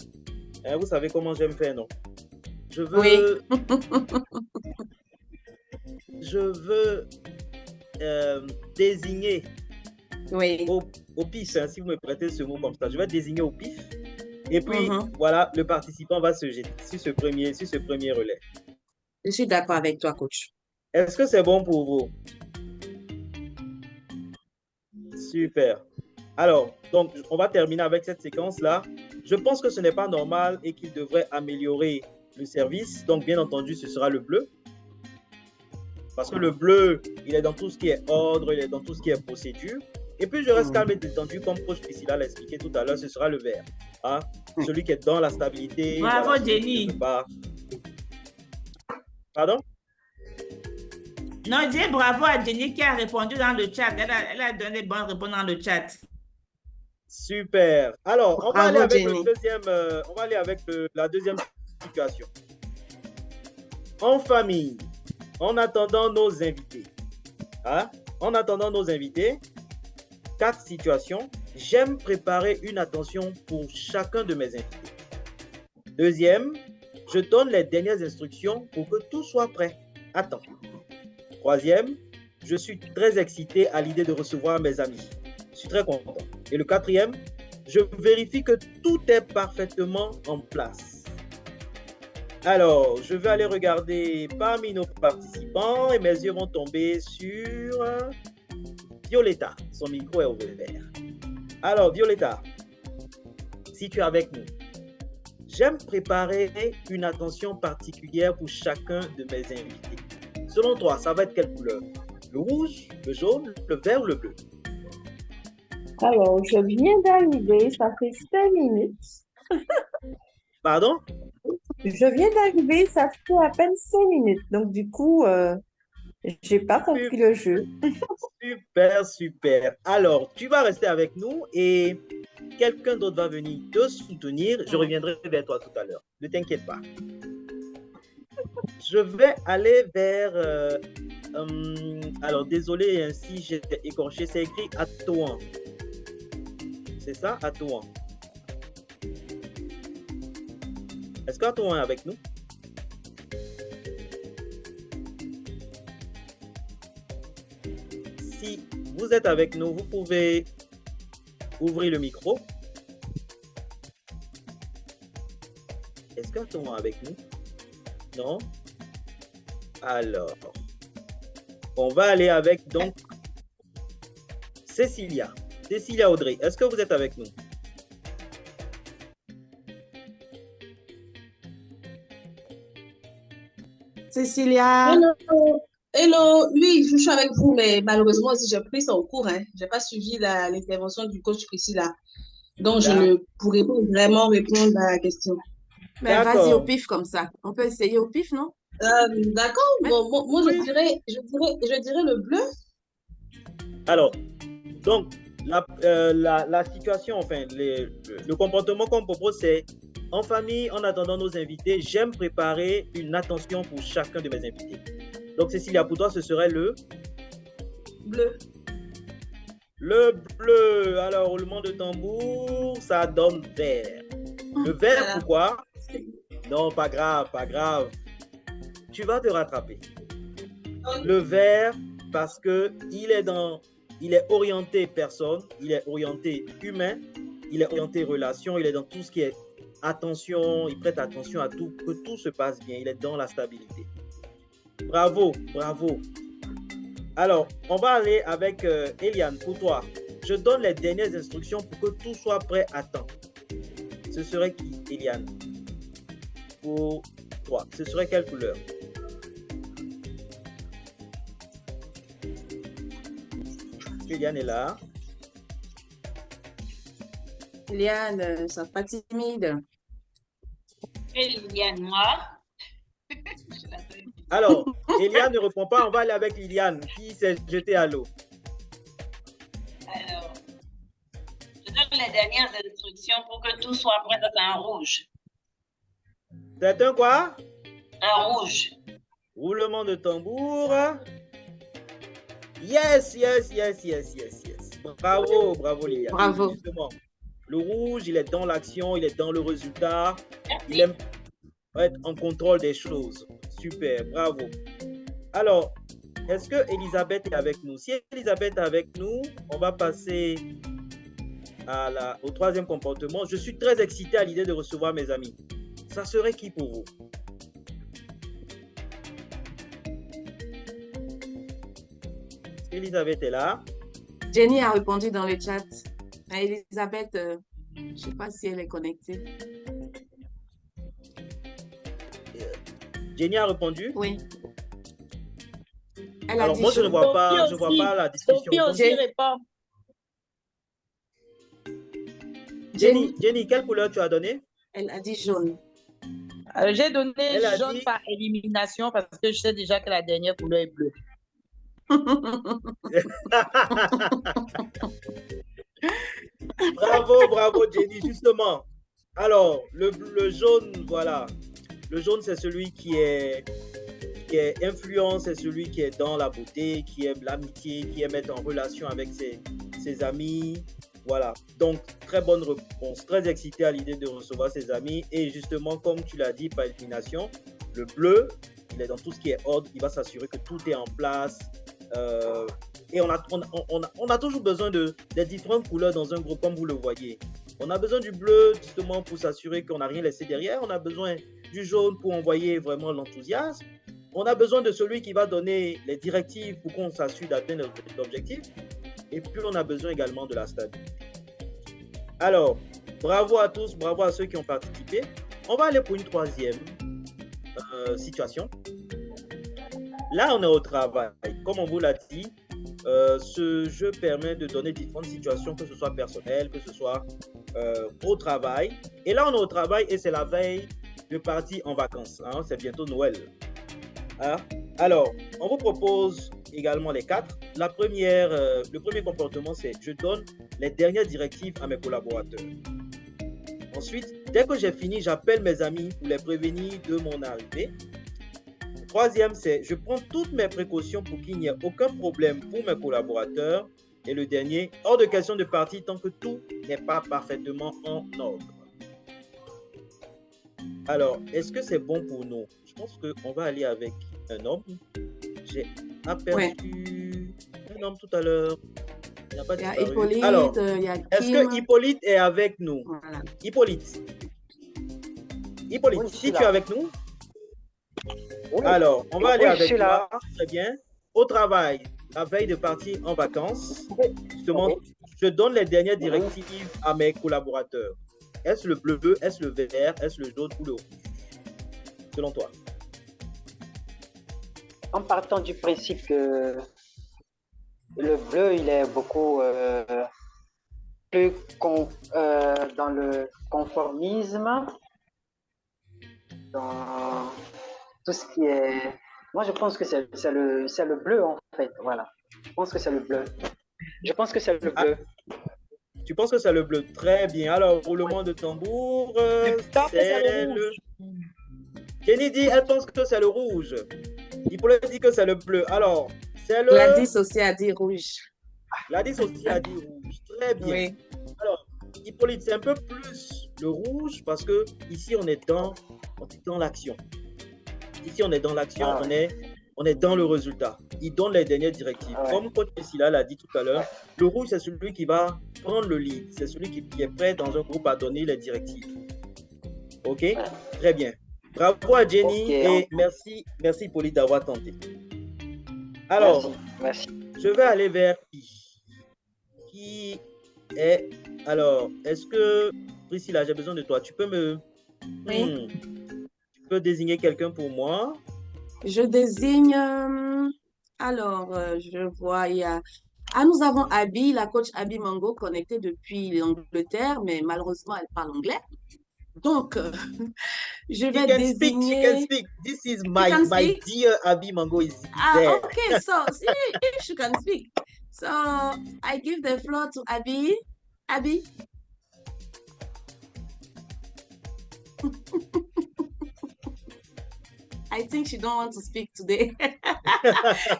vous savez comment j'aime faire, non? Je veux... Je veux désigner au pif, hein, si vous me prêtez ce mot comme ça. Je vais désigner au pif. Et puis, voilà, le participant va se jeter sur ce premier relais. Je suis d'accord avec toi, coach. Est-ce que c'est bon pour vous? Super. Alors, donc, on va terminer avec cette séquence-là. Je pense que ce n'est pas normal et qu'il devrait améliorer le service. Donc, bien entendu, ce sera le bleu. Parce que le bleu, il est dans tout ce qui est ordre, il est dans tout ce qui est procédure. Et puis, je reste calme et détendu, comme coach Priscilla l'a expliqué tout à l'heure, ce sera le vert. Hein? Celui qui est dans la stabilité. Bravo, Jenny. Pardon? Non, je dis bravo à Jenny qui a répondu dans le chat. Elle a donné bonnes réponses dans le chat. Super. Alors, on va aller avec la deuxième situation. En famille, en attendant nos invités. Hein? En attendant nos invités, 4 situations. J'aime préparer une attention pour chacun de mes invités. Deuxième, je donne les dernières instructions pour que tout soit prêt. Attends. Troisième, je suis très excité à l'idée de recevoir mes amis. Je suis très content. Et le quatrième, je vérifie que tout est parfaitement en place. Alors, je vais aller regarder parmi nos participants et mes yeux vont tomber sur Violetta. Son micro est ouvert. Alors, Violetta, si tu es avec nous, j'aime préparer une attention particulière pour chacun de mes invités. Selon toi, ça va être quelle couleur? Le rouge, le jaune, le vert ou le bleu? Alors, je viens d'arriver, ça fait 5 minutes. Pardon? Je viens d'arriver, ça fait à peine 5 minutes. Donc, du coup, j'ai pas compris le jeu. Super, super. Alors, tu vas rester avec nous et quelqu'un d'autre va venir te soutenir. Je reviendrai vers toi tout à l'heure. Ne t'inquiète pas. Je vais aller vers... alors, désolé si j'ai écorché. C'est écrit Atouan. C'est ça, Atouan. Est-ce qu'Atouan est avec nous? Si vous êtes avec nous, vous pouvez ouvrir le micro. Est-ce qu'Atouan est avec nous? Non? Alors, on va aller avec donc Cécilia. Cécilia Audrey, est-ce que vous êtes avec nous? Cécilia. Hello, oui, je suis avec vous, mais malheureusement aussi, j'ai pris ça au cours. Je n'ai pas suivi l'intervention du coach Priscilla. Donc, je ne pourrais pas vraiment répondre à la question. Mais vas-y au pif comme ça. On peut essayer au pif, non? D'accord. Bon, moi, je dirais le bleu. Alors, donc, la situation, enfin, le comportement qu'on propose, c'est en famille, en attendant nos invités, j'aime préparer une attention pour chacun de mes invités. Donc, Cécilia, pour toi, ce serait le bleu. Le bleu, alors roulement de tambour, ça donne vert. Le vert, Voilà. pourquoi? Non, pas grave, pas grave. Tu vas te rattraper. Le vert, parce que il est orienté personne, il est orienté humain, il est orienté relation, il est dans tout ce qui est attention, il prête attention à tout, que tout se passe bien, il est dans la stabilité. Bravo, bravo. Alors, on va aller avec Eliane, pour toi. Je donne les dernières instructions pour que tout soit prêt à temps. Ce serait qui, Eliane? Pour toi, ce serait quelle couleur? Eliane est là. Liane, ça pas timide. Liliane, moi. Alors, Eliane ne répond pas, on va aller avec Liliane, qui s'est jetée à l'eau. Alors, je donne les dernières instructions pour que tout soit prêt dans un rouge. C'est un quoi? Un rouge. Roulement de tambour. Yes, yes, yes, yes, yes, yes. Bravo, bravo Liliane. Bravo. Justement, le rouge, il est dans l'action, il est dans le résultat. Il aime être en contrôle des choses. Super, bravo. Alors, est-ce que Elisabeth est avec nous? Si Elisabeth est avec nous, on va passer au troisième comportement. Je suis très excité à l'idée de recevoir mes amis. Ça serait qui pour vous? Elisabeth est là. Jenny a répondu dans le chat. Elisabeth, je ne sais pas si elle est connectée. Jenny a répondu? Oui. Elle a Alors, dit moi, je ne jaune. vois pas, Sophie la discussion. Sophie aussi répond. Jenny, quelle couleur tu as donné? Elle a dit jaune. J'ai donné Elle a jaune dit- par élimination parce que je sais déjà que la dernière couleur est bleue. Bravo, bravo Jenny, justement. Alors, le jaune, voilà. Le jaune, c'est celui qui est influent, c'est celui qui est dans la beauté, qui aime l'amitié, qui aime être en relation avec ses amis. Voilà. Donc, très bonne réponse. Très excité à l'idée de recevoir ses amis. Et justement, comme tu l'as dit, par élimination, le bleu, il est dans tout ce qui est ordre. Il va s'assurer que tout est en place. Et on a toujours besoin des différentes couleurs dans un groupe, comme vous le voyez. On a besoin du bleu, justement, pour s'assurer qu'on n'a rien laissé derrière. On a besoin du jaune pour envoyer vraiment l'enthousiasme. On a besoin de celui qui va donner les directives pour qu'on s'assure d'atteindre l'objectif. Et puis, on a besoin également de la stabilité. Alors, bravo à tous, bravo à ceux qui ont participé. On va aller pour une troisième situation. Là, on est au travail. Comme on vous l'a dit, ce jeu permet de donner différentes situations, que ce soit personnel, que ce soit au travail. Et là, on est au travail et c'est la veille de partir en vacances. Hein, c'est bientôt Noël. Hein? Alors, on vous propose également les 4. Le premier comportement, c'est je donne les dernières directives à mes collaborateurs. Ensuite, dès que j'ai fini, j'appelle mes amis pour les prévenir de mon arrivée. Le troisième, c'est je prends toutes mes précautions pour qu'il n'y ait aucun problème pour mes collaborateurs. Et le dernier, hors de question de partir tant que tout n'est pas parfaitement en ordre. Alors, est-ce que c'est bon pour nous? Je pense qu'on va aller avec un homme. J'ai aperçu un homme tout à l'heure. Il n'a pas Il y a disparu. Hippolyte, Alors, il y a est-ce Kim. que Hippolyte est avec nous? Voilà. Hippolyte, Oui, je si suis tu es là. avec nous, Oui. alors, on va aller Oui, je avec suis là. toi. Très bien. Au travail, la veille de partir en vacances, Oui. justement, je donne les dernières directives à mes collaborateurs. Est-ce le bleu, est-ce le vert, est-ce le jaune ou le rouge? Selon toi. En partant du principe que le bleu, il est beaucoup plus dans le conformisme, dans tout ce qui est... Moi, je pense que c'est le bleu, en fait. Voilà. Je pense que c'est le bleu. Je pense que c'est le bleu. Tu penses que c'est le bleu? Très bien. Alors, roulement de tambour, c'est le... Jenny dit, elle pense que c'est le rouge. Hippolyte dit que c'est le bleu. Alors, c'est le... Gladys aussi a dit rouge. Gladys aussi a dit rouge. Très bien. Oui. Alors, Hippolyte, c'est un peu plus le rouge parce que ici, on est dans l'action. Ici, on est dans l'action, on est dans le résultat. Il donne les dernières directives. Comme coach Priscilla l'a dit tout à l'heure, le rouge, c'est celui qui va prendre le lead. C'est celui qui est prêt dans un groupe à donner les directives. OK? Très bien. Bravo à Jenny et merci Hippolyte d'avoir tenté. Alors, merci. Je vais aller vers qui est... Alors, est-ce que, Priscilla, j'ai besoin de toi. Tu peux me... Oui. Tu peux désigner quelqu'un pour moi? Je désigne... je vois, il y a... nous avons Abby, la coach Abby Mango, connectée depuis l'Angleterre, mais malheureusement, elle parle anglais. Donc, je vais désigner... She can speak. This is my dear Abby Mango is there. Okay, so if she can speak. So, I give the floor to Abby. Abby? I think she don't want to speak today.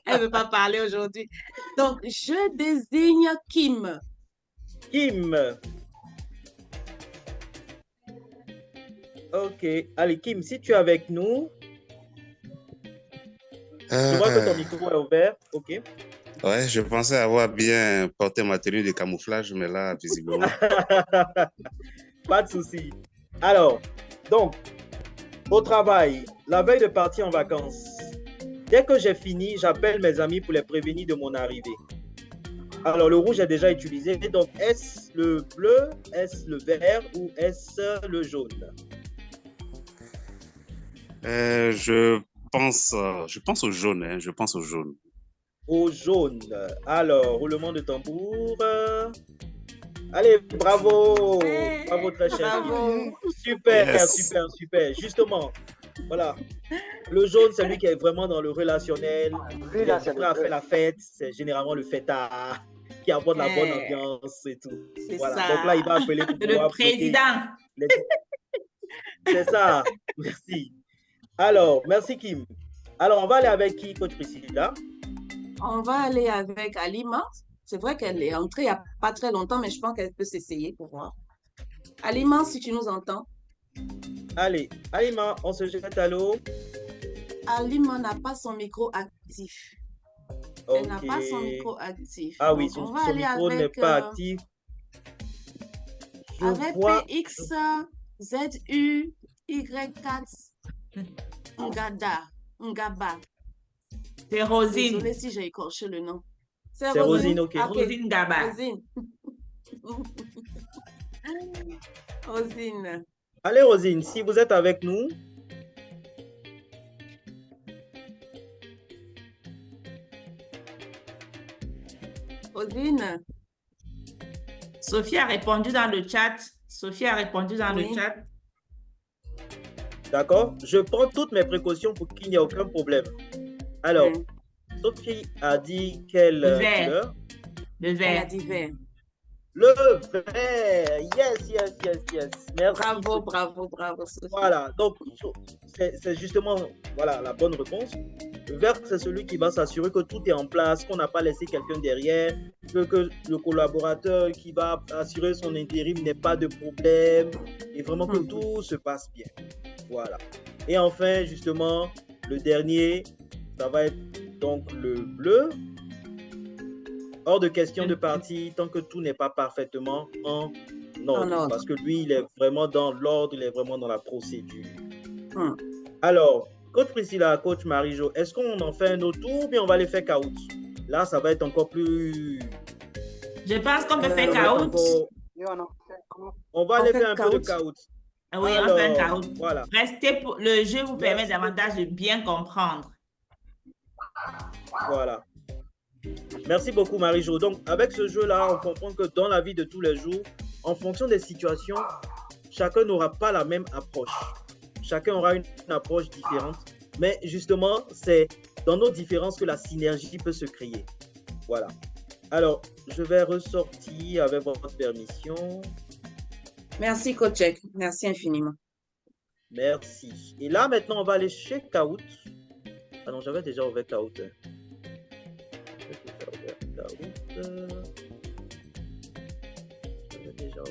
Elle ne veut pas parler aujourd'hui. Donc, je désigne Kim. Kim. Ok. Allez, Kim, si tu es avec nous, je vois que ton micro est ouvert. Ok. Ouais, je pensais avoir bien porté ma tenue de camouflage, mais là, visiblement. Pas de souci. Alors, donc, au travail, la veille de partir en vacances, dès que j'ai fini, j'appelle mes amis pour les prévenir de mon arrivée. Alors, le rouge est déjà utilisé. Donc, est-ce le bleu, est-ce le vert ou est-ce le jaune? Je pense au jaune. Hein, je pense au jaune. Au jaune. Alors, roulement de tambour. Allez, bravo. Bravo, très cher. Super, yes. Super. Justement, voilà. Le jaune, c'est lui qui est vraiment dans le relationnel. Qui est prêt à faire la fête. C'est généralement le fêtard qui apporte la bonne ambiance et tout. Voilà. Ça. Donc là, il va appeler pour le président. C'est ça. Merci. Alors, merci Kim. Alors, on va aller avec qui, coach Priscilla? On va aller avec Alima. C'est vrai qu'elle est entrée il n'y a pas très longtemps, mais je pense qu'elle peut s'essayer pour voir. Alima, si tu nous entends. Allez, Alima, on se jette à l'eau. Alima n'a pas son micro actif. Okay. Elle n'a pas son micro actif. Ah oui, son micro n'est pas actif. Avec PXZUY4 Ngaba. C'est Rosine. Désolée si j'ai écorché le nom. C'est Rosine, ok. Rosine Gaba. Rosine. Allez, Rosine, si vous êtes avec nous. Rosine. Sophie a répondu dans le chat. Le chat. D'accord. Je prends toutes mes précautions pour qu'il n'y ait aucun problème. Alors, Sophie a dit quelle couleur? Le vert. Elle a dit vert. Le vert. Yes. Merci. Bravo, Sophie. Voilà. Donc, c'est justement la bonne réponse. Le vert, c'est celui qui va s'assurer que tout est en place, qu'on n'a pas laissé quelqu'un derrière, que le collaborateur qui va assurer son intérim n'ait pas de problème et vraiment que tout se passe bien. Voilà. Et enfin, justement, le dernier, ça va être donc le bleu. Hors de question de partir tant que tout n'est pas parfaitement en ordre. Parce que lui, il est vraiment dans l'ordre, il est vraiment dans la procédure. Alors, coach Priscilla, coach Marie-Jo, est-ce qu'on en fait un autre tour ou bien on va les faire caout? Là, ça va être encore plus... Je pense qu'on peut faire caout. On va aller faire un peu de caout. Oui, on fait un caout. Voilà. Restez pour le jeu vous permet davantage de bien comprendre. Voilà. Merci beaucoup, Marie-Jo. Donc, avec ce jeu-là, on comprend que dans la vie de tous les jours, en fonction des situations, chacun n'aura pas la même approche. Chacun aura une approche différente. Mais justement, c'est dans nos différences que la synergie peut se créer. Voilà. Alors, je vais ressortir avec votre permission. Merci, coach Jack. Merci infiniment. Merci. Et là, maintenant, on va aller chez Kaout. Ah non, j'avais déjà ouvert Kaout. J'avais déjà...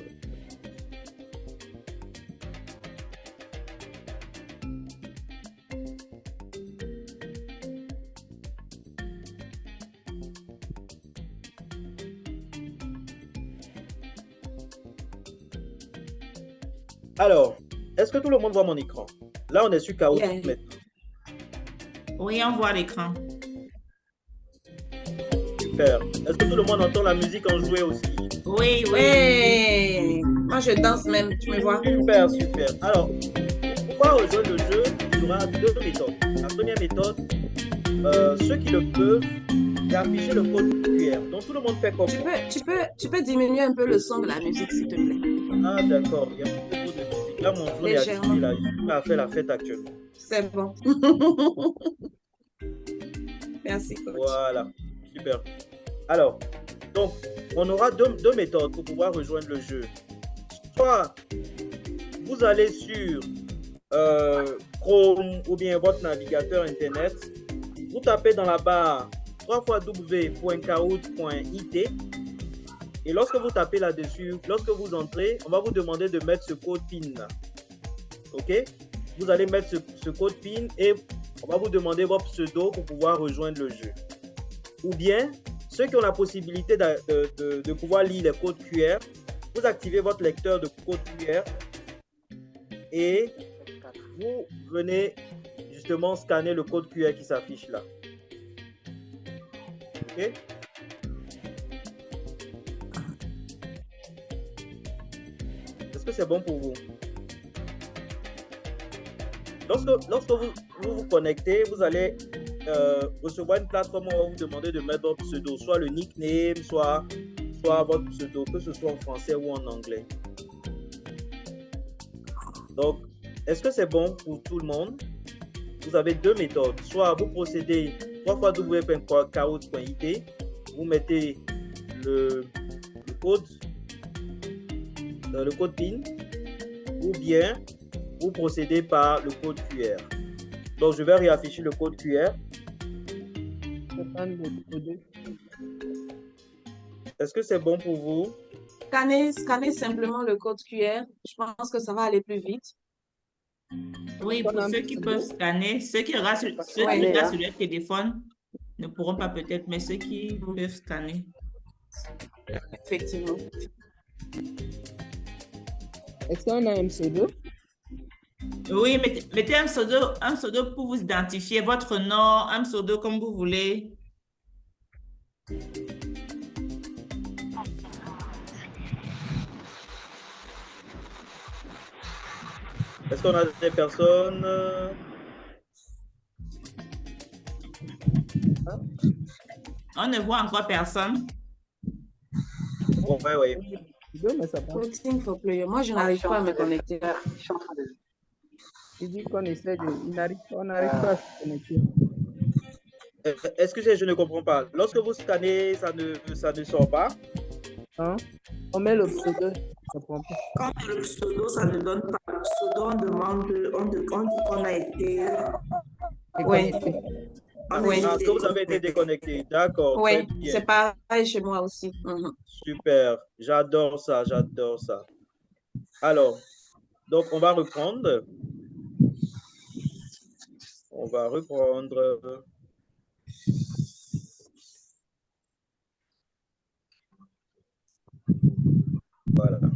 Alors, est-ce que tout le monde voit mon écran? Là, on est sur Kahoot Yeah. maintenant. Oui, on voit l'écran. Super. Est-ce que tout le monde entend la musique en jouer aussi? Oui, oui. Hey, moi, je danse même, tu me vois? Super, super. Alors, pour pouvoir rejoindre le jeu, il y aura deux méthodes. La première méthode, ceux qui le peuvent, c'est afficher le code QR. Donc, tout le monde fait comme moi. Tu peux diminuer un peu le son de la musique, s'il te plaît. Ah, d'accord. Il y a beaucoup de musique. Là, mon drone est Légèrement. activé. Là. Il va faire la fête actuellement. C'est bon. Merci, coach. Voilà. Super. Alors, donc, on aura deux méthodes pour pouvoir rejoindre le jeu. Soit vous allez sur Chrome ou bien votre navigateur Internet, vous tapez dans la barre www.kahoot.it et lorsque vous tapez là-dessus, lorsque vous entrez, on va vous demander de mettre ce code PIN là. OK? Vous allez mettre ce code PIN et on va vous demander votre pseudo pour pouvoir rejoindre le jeu. Ou bien, ceux qui ont la possibilité de pouvoir lire les codes QR, vous activez votre lecteur de code QR et vous venez justement scanner le code QR qui s'affiche là. OK? Est-ce que c'est bon pour vous? Lorsque vous connectez, vous allez recevoir une plateforme où on va vous demander de mettre votre pseudo, soit le nickname, soit votre pseudo, que ce soit en français ou en anglais. Donc, est-ce que c'est bon pour tout le monde? Vous avez deux méthodes. Soit vous procédez www.kahoot.it, vous mettez le code PIN, ou bien vous procédez par le code QR. Donc, je vais réafficher le code QR. Est-ce que c'est bon pour vous? Scannez simplement le code QR. Je pense que ça va aller plus vite. Oui, pour ceux qui peuvent scanner, ceux qui regardent sur leur téléphone ne pourront pas peut-être, mais ceux qui peuvent scanner. Effectivement. Est-ce qu'on a un pseudo? Oui, mettez un pseudo pour vous identifier, votre nom, un pseudo comme vous voulez. Est-ce qu'on a des personnes? On ne voit encore personne. Bon, oui. Voting for player. Moi, je n'arrive pas à me connecter. Il dit qu'on essaie on n'arrive pas à se connecter. Excusez, je ne comprends pas. Lorsque vous scannez, ça ne sort pas. Hein? On met le pseudo, ça prend pas. Quand on met le pseudo, ça ne donne pas. Le pseudo, on dit qu'on a été. Oui. Est-ce que vous avez été déconnecté? D'accord. Oui, c'est pareil chez moi aussi. Super. J'adore ça, j'adore ça. Alors, donc on va reprendre. Voilà.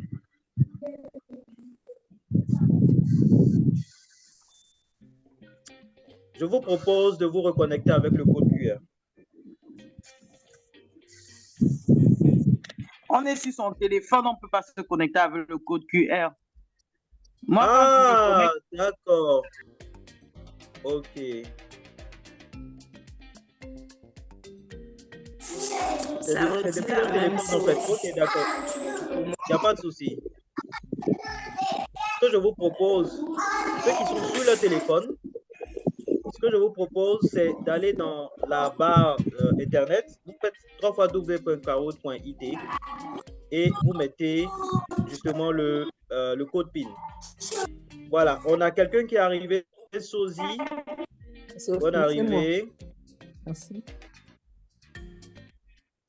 Je vous propose de vous reconnecter avec le code QR. On est sur son téléphone, on ne peut pas se connecter avec le code QR. Moi, d'accord. Ok. C'est depuis le téléphone, en fait. Ok, d'accord. Il n'y a pas de souci. Ce que je vous propose, ceux qui sont sur le téléphone, ce que je vous propose, c'est d'aller dans la barre Internet. Vous faites www.kahoot.it et vous mettez justement le code PIN. Voilà, on a quelqu'un qui est arrivé. Sophie, bonne arrivée. Merci.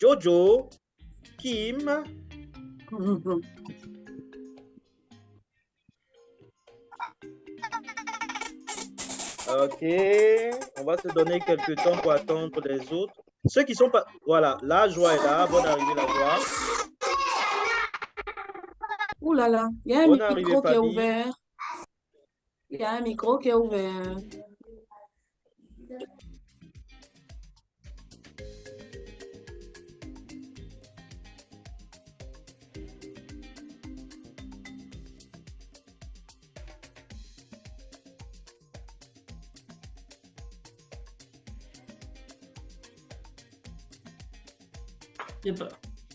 Jojo, Kim. Ok, on va se donner quelques temps pour attendre les autres. Ceux qui sont pas... Voilà, la joie est là. Bonne arrivée, la joie. Ouh là là, il y a un Bonne arrivée, micro qui est Fabi. ouvert. Il y a un micro qui est ouvert.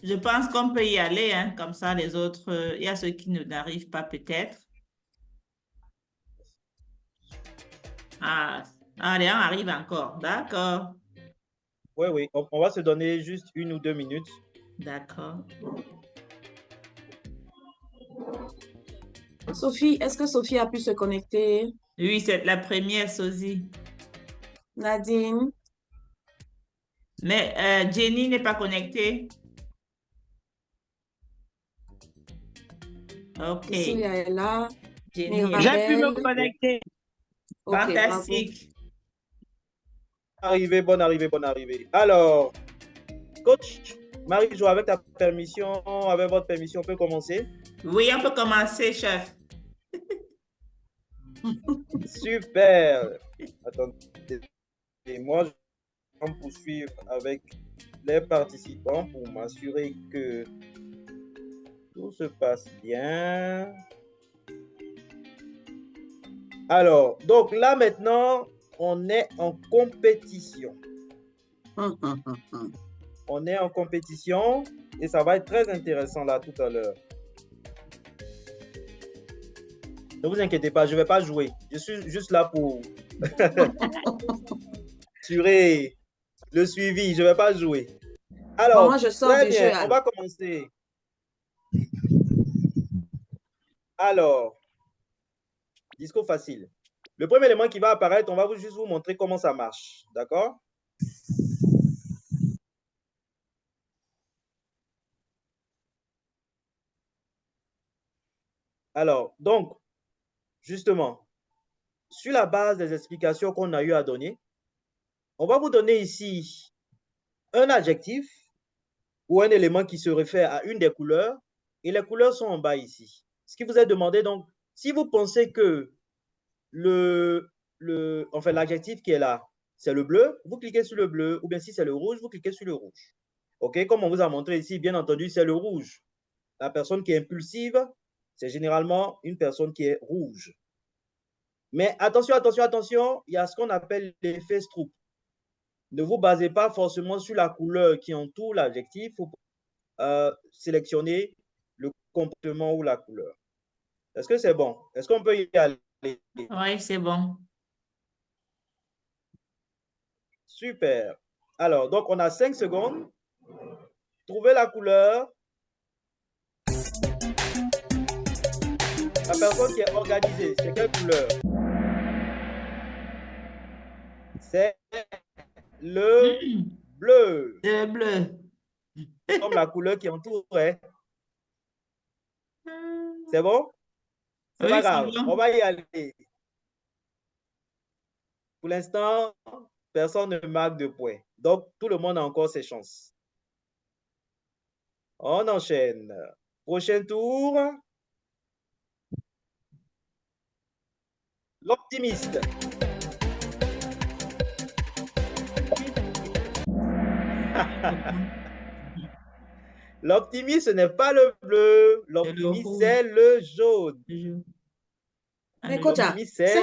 Je pense qu'on peut y aller, hein, comme ça les autres, il y a ceux qui n'arrivent pas peut-être. Ah, Léon arrive encore, d'accord. Oui, oui, on va se donner juste 1 ou 2 minutes. D'accord. Sophie, est-ce que Sophie a pu se connecter? Oui, c'est la première, Sosie. Nadine? Mais Jenny n'est pas connectée. OK. Cécilia est là. Jenny est J'ai pu me connecter. Ok, fantastique. Bonne arrivée, bonne arrivée. Alors, coach Marie-Jo, avec ta permission, avec votre permission, on peut commencer? Oui, on peut commencer, chef. Super. Attendez. Et moi, je vais poursuivre avec les participants pour m'assurer que tout se passe bien. Alors, donc là maintenant, on est en compétition. On est en compétition et ça va être très intéressant là tout à l'heure. Ne vous inquiétez pas, je ne vais pas jouer. Je suis juste là pour assurer le suivi. Je ne vais pas jouer. Alors, moi, je sors très du bien, jeu, on va commencer. Alors, discours facile. Le premier élément qui va apparaître, on va juste vous montrer comment ça marche. D'accord? Alors, donc, justement, sur la base des explications qu'on a eu à donner, on va vous donner ici un adjectif ou un élément qui se réfère à une des couleurs et les couleurs sont en bas ici. Ce qui vous est demandé, donc, si vous pensez que l'adjectif qui est là, c'est le bleu, vous cliquez sur le bleu, ou bien si c'est le rouge, vous cliquez sur le rouge. OK? Comme on vous a montré ici, bien entendu, c'est le rouge. La personne qui est impulsive, c'est généralement une personne qui est rouge. Mais attention, attention, attention, il y a ce qu'on appelle l'effet Stroop. Ne vous basez pas forcément sur la couleur qui entoure l'adjectif. Il faut sélectionner le comportement ou la couleur. Est-ce que c'est bon? Est-ce qu'on peut y aller? Oui, c'est bon. Super. Alors, donc, on a 5 secondes. Trouvez la couleur. La personne qui est organisée, c'est quelle couleur? C'est le bleu. Le bleu. Comme la couleur qui entoure. Hein? C'est bon? C'est pas grave. On va y aller. Pour l'instant, personne ne marque de points. Donc, tout le monde a encore ses chances. On enchaîne. Prochain tour. L'optimiste. L'optimiste, ce n'est pas le bleu. L'optimiste, c'est le jaune. Mais coach, 5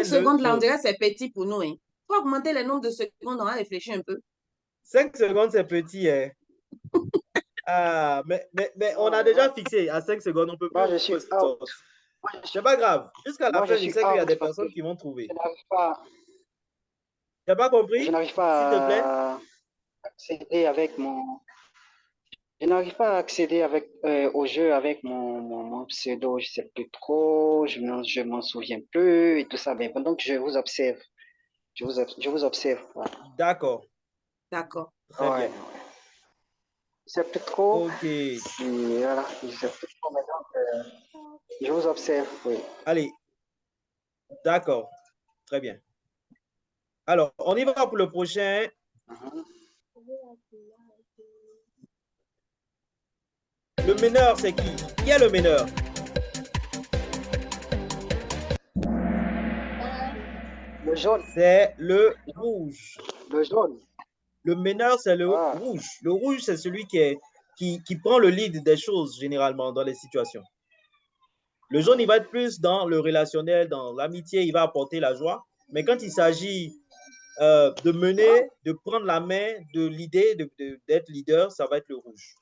secondes là, on dirait c'est petit pour nous. Il faut augmenter le nombre de secondes, on va réfléchir un peu. 5 secondes, c'est petit. Hein? Ah, mais on a déjà fixé à 5 secondes, on peut pas. C'est pas grave. Jusqu'à la fin, je sais qu'il y a des personnes qui vont trouver. Tu n'as pas compris? Je n'arrive pas s'il te plaît? à accéder avec mon... Je n'arrive pas à accéder avec, au jeu avec mon pseudo, je ne sais plus trop, je m'en souviens plus et tout ça. Mais pendant que je vous observe, je vous observe. Voilà. D'accord. D'accord. Très bien. sais plus trop. Ok. Et voilà, je sais plus trop maintenant. Je vous observe, oui. Allez. D'accord. Très bien. Alors, on y va pour le prochain. Le meneur, c'est qui? Qui est le meneur? Le jaune. C'est le rouge. Le jaune. Le meneur, c'est le rouge. Le rouge, c'est celui qui prend le lead des choses, généralement, dans les situations. Le jaune, il va être plus dans le relationnel, dans l'amitié, il va apporter la joie. Mais quand il s'agit de mener, de prendre la main, de l'idée, d'être leader, ça va être le rouge.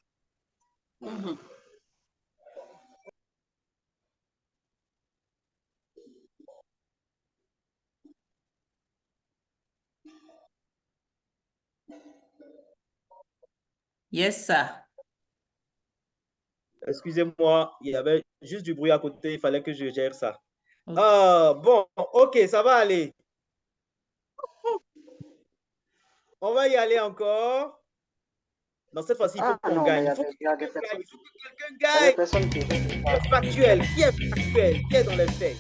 Yes, ça. Excusez-moi, il y avait juste du bruit à côté, il fallait que je gère ça. Bon, ok, ça va aller. On va y aller encore. Non, cette fois-ci, il faut qu'on gagne. Il faut que quelqu'un gagne. Des personnes qui est factuel. Qui est factuel? Qui est dans les faits?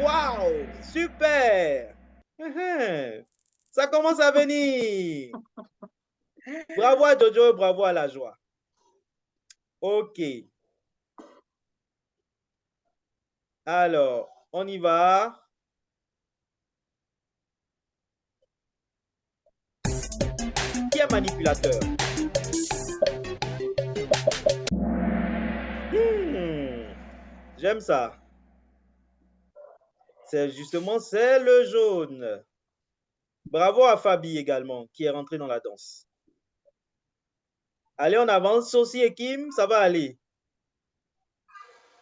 Waouh! Super! Ça commence à venir. Bravo à Jojo, bravo à la joie. Ok. Alors, on y va. Qui est manipulateur? J'aime ça. C'est justement, c'est le jaune. Bravo à Fabi également, qui est rentré dans la danse. Allez, on avance. Sophie et Kim, ça va aller.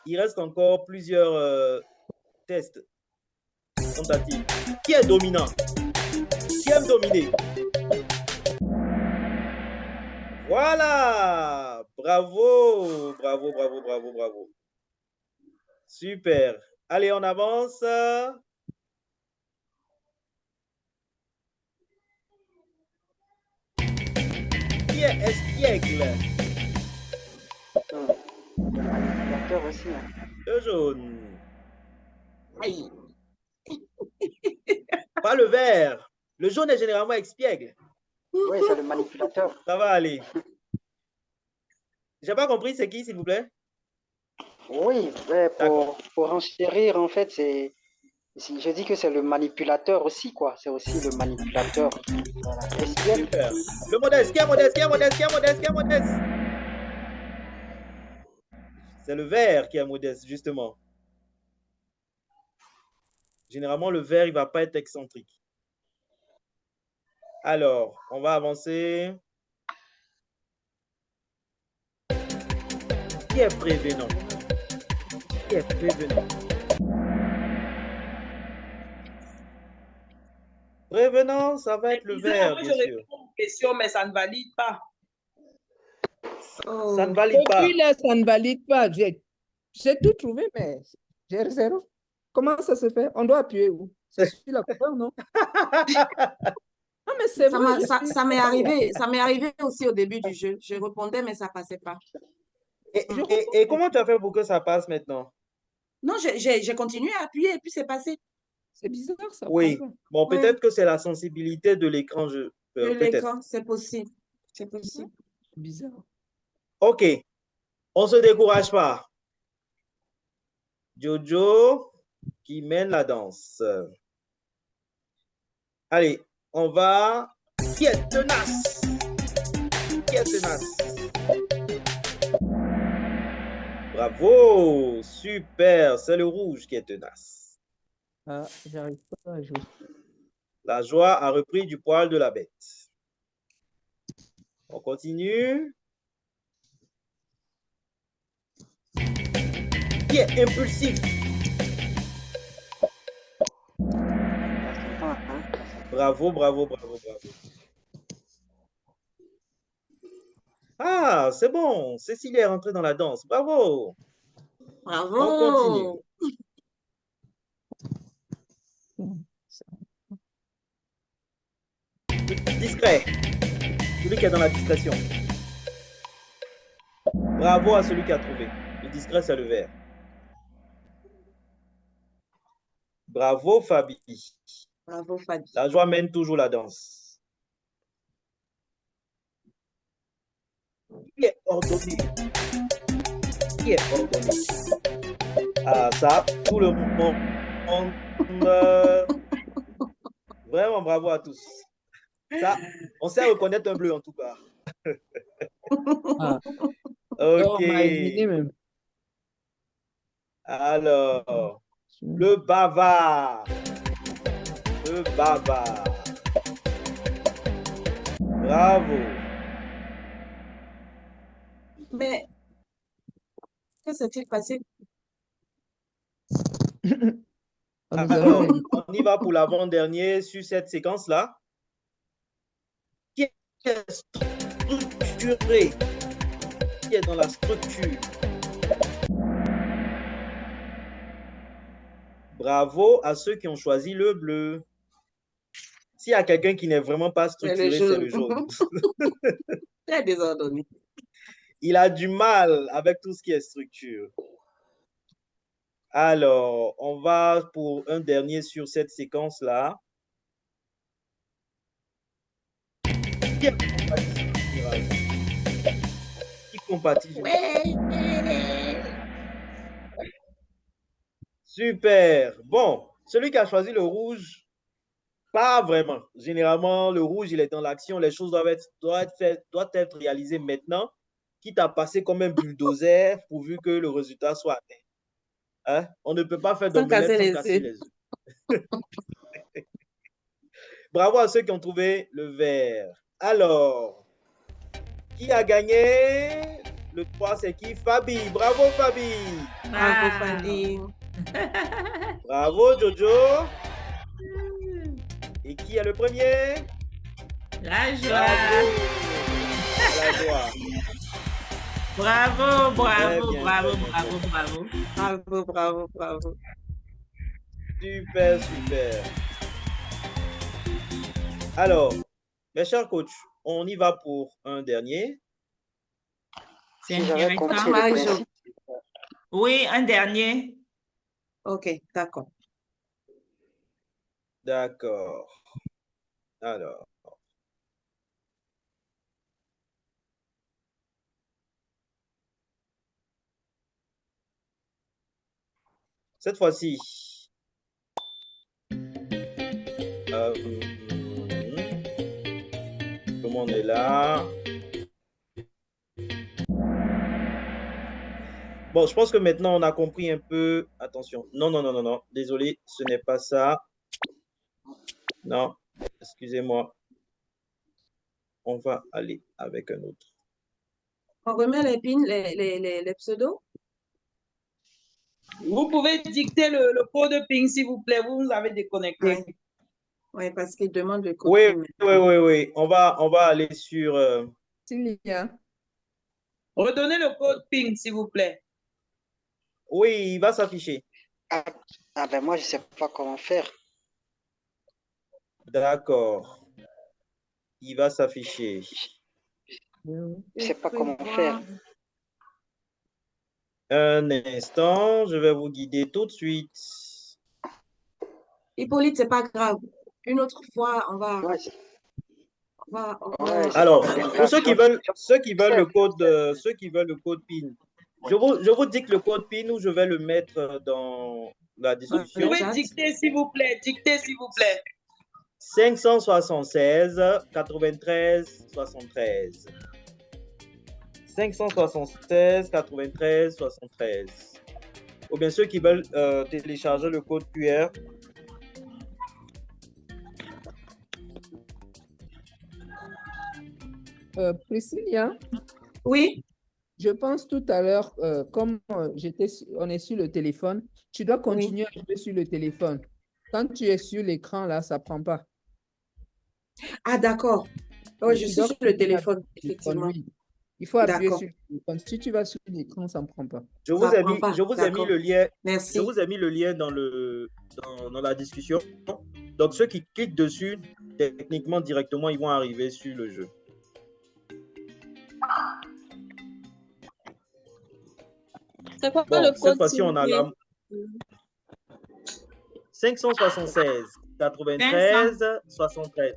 Il reste encore plusieurs tests. Tentatives. Qui est dominant? Qui aime dominer? Voilà! Bravo! Bravo, bravo, bravo, bravo. Super. Allez, on avance. Qui est espiègle? manipulateur aussi. Le jaune. Aïe. Pas le vert. Le jaune est généralement espiègle. Oui, c'est le manipulateur. Ça va aller. J'ai pas compris, c'est qui, s'il vous plaît? Oui, pour enchérir, en fait, je dis que c'est le manipulateur aussi, quoi. C'est aussi le manipulateur. Voilà. Super. Le modeste, qui est modeste, qui est modeste, qui est modeste, qui est modeste? C'est le vert qui est modeste, justement. Généralement, le vert, il ne va pas être excentrique. Alors, on va avancer. Qui est prévenant? Qui est prévenant? Prévenant, ça va être le vert, bien sûr. Je réponds aux questions, mais ça ne valide pas. Ça ne valide pas. Depuis là, ça ne valide pas. J'ai tout trouvé, mais j'ai zéro. Comment ça se fait? On doit appuyer où? C'est sur la couleur, non? Non, mais c'est vrai. Ça m'est arrivé aussi au début du jeu. Je répondais, mais ça ne passait pas. Et comment tu as fait pour que ça passe maintenant? Non, j'ai continué à appuyer et puis c'est passé. C'est bizarre, ça. Oui. Bon, peut-être que c'est la sensibilité de l'écran. De l'écran, c'est possible. C'est possible. Bizarre. OK. On ne se décourage pas. Jojo qui mène la danse. Allez, on va. Qui est tenace? Qui est tenace? Bravo! Super! C'est le rouge qui est tenace. Ah, j'arrive pas à jouer. La joie a repris du poil de la bête. On continue. Qui est impulsif? Bravo, bravo, bravo, bravo. Ah, c'est bon. Cécilie est rentrée dans la danse. Bravo. Bravo. On continue. Discret. Celui qui est dans la discrétion. Bravo à celui qui a trouvé. Le discret, c'est le vert. Bravo, Fabi. Bravo, Fabi. La joie mène toujours la danse. Qui est ordonné? Qui est ordonné? Ah, ça, tout le monde. Vraiment, bravo à tous. Ça, on sait reconnaître un bleu en tout cas. Ah. Ok. On m'a éliminé même. Alors, le bavard. Le bavard. Bravo. Mais, que s'est-il passé? Alors, on y va pour l'avant-dernier sur cette séquence-là. Qui est structuré? Qui est dans la structure? Bravo à ceux qui ont choisi le bleu. S'il y a quelqu'un qui n'est vraiment pas structuré, c'est le jaune. Très désordonné. Il a du mal avec tout ce qui est structure. Alors, on va pour un dernier sur cette séquence-là. Qui compatit? Super. Bon, celui qui a choisi le rouge, pas vraiment. Généralement, le rouge, il est dans l'action. Les choses doivent être réalisées maintenant, quitte à passer comme un bulldozer pourvu que le résultat soit atteint. Hein? On ne peut pas faire d'omelette sans casser les œufs. Bravo à ceux qui ont trouvé le vert. Alors, qui a gagné? Le 3, c'est qui? Fabi. Bravo, Fabi. Bravo, Fabi. Bravo, Jojo. Et qui est le premier? La joie. La joie. Bravo, bravo, Très bien, bravo, très bien, bravo, très bien. bravo. Bravo, bravo, bravo. Super, super. Alors, mes chers coachs, on y va pour un dernier. C'est Si j'avais compris intéressant. le Marie-Jo. principe, Oui, un dernier. Ok, d'accord. D'accord. Alors. Cette fois-ci, tout le monde est là. Bon, je pense que maintenant, on a compris un peu. Attention. Non, non, non, non, non. Désolé, ce n'est pas ça. Non, excusez-moi. On va aller avec un autre. On remet les pins, les pseudos? Vous pouvez dicter le code PIN, s'il vous plaît. Vous avez déconnecté. Oui, parce qu'il demande le code Oui, PIN. oui, oui, oui. On va aller sur... Sylvia. Redonnez le code PIN, s'il vous plaît. Oui, il va s'afficher. ah ben moi, je ne sais pas comment faire. D'accord. Il va s'afficher. Je ne sais pas comment faire. Un instant, je vais vous guider tout de suite. Hippolyte, c'est pas grave. Une autre fois, on va... Ouais, Alors, c'est pour ceux qui veulent le code, ceux qui veulent le code PIN, je vous dicte le code PIN ou je vais le mettre dans la Vous discussion. pouvez dicter, s'il vous plaît. Dictez, s'il vous plaît. 576 93 73. 576 93 73. Ou bien ceux qui veulent télécharger le code QR. Priscilla, Oui, je pense tout à l'heure, comme on est sur le téléphone, tu dois continuer à jouer sur le téléphone. Quand tu es sur l'écran, là, ça ne prend pas. ah d'accord. Oh, je suis sur le téléphone, effectivement. Oui. Il faut appuyer D'accord. sur le téléphone. Si tu vas sur l'écran, ça ne prend pas. Je vous ai mis le lien. Merci. Je vous ai mis le lien dans la discussion. Donc ceux qui cliquent dessus, techniquement directement, ils vont arriver sur le jeu. C'est quoi Bon, le cette code, fois-ci, s'il vous on a plaît? la 576, 93, 73.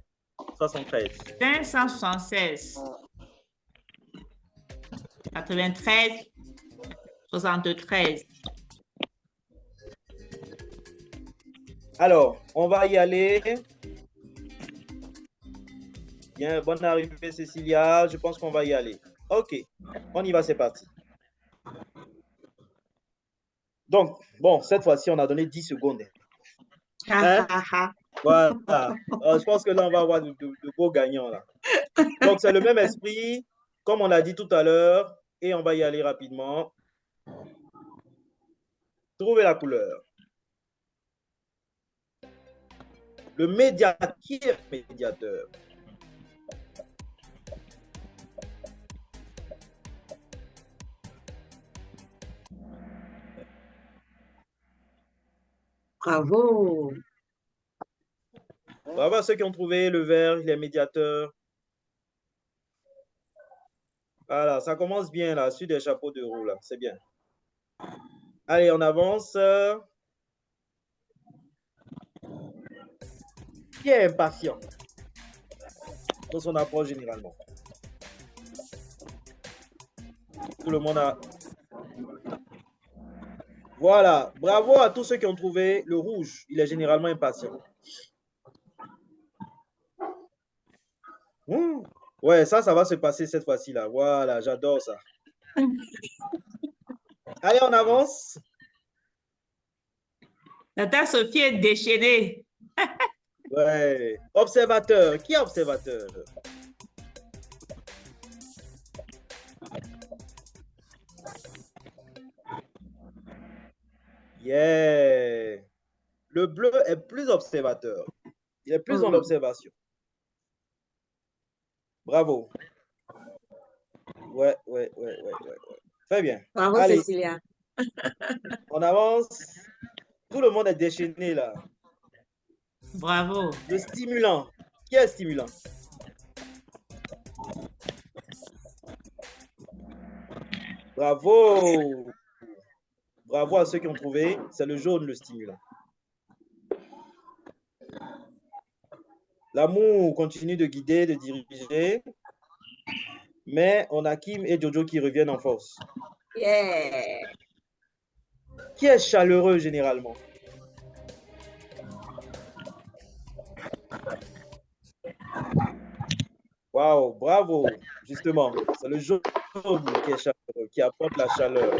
73. 576, 93, 73. Alors, on va y aller. Bien, bonne arrivée, Cécilia. Je pense qu'on va y aller. OK, on y va, c'est parti. Donc, bon, cette fois-ci, on a donné 10 secondes. Hein? Voilà. Je pense que là, on va avoir de beaux gagnants, là. Donc, c'est le même esprit, comme on l'a dit tout à l'heure, et on va y aller rapidement. Trouvez la couleur. Le médiateur. Bravo. Bravo à ceux qui ont trouvé le vert, les médiateurs. Voilà, ça commence bien là, sur des chapeaux de roue là, c'est bien. Allez, on avance. Qui est impatient dans son approche généralement? Tout le monde a... Voilà, bravo à tous ceux qui ont trouvé le rouge. Il est généralement impatient. Ouais, ça va se passer cette fois-ci là. Voilà, j'adore ça. Allez, on avance. Tata Sophie est déchaînée. Ouais. Observateur. Qui est observateur? Yeah. Le bleu est plus observateur. Il est plus dans l'observation. Bravo. Ouais. Très bien. Bravo, allez, Cécilia. On avance. Tout le monde est déchaîné là. Bravo. Le stimulant. Qui est stimulant? Bravo. Bravo à ceux qui ont trouvé. C'est le jaune, le stimulant. L'amour continue de guider, de diriger. Mais on a Kim et Jojo qui reviennent en force. Yeah. Qui est chaleureux généralement? Waouh, bravo. Justement, c'est le jaune qui est chaleureux, qui apporte la chaleur.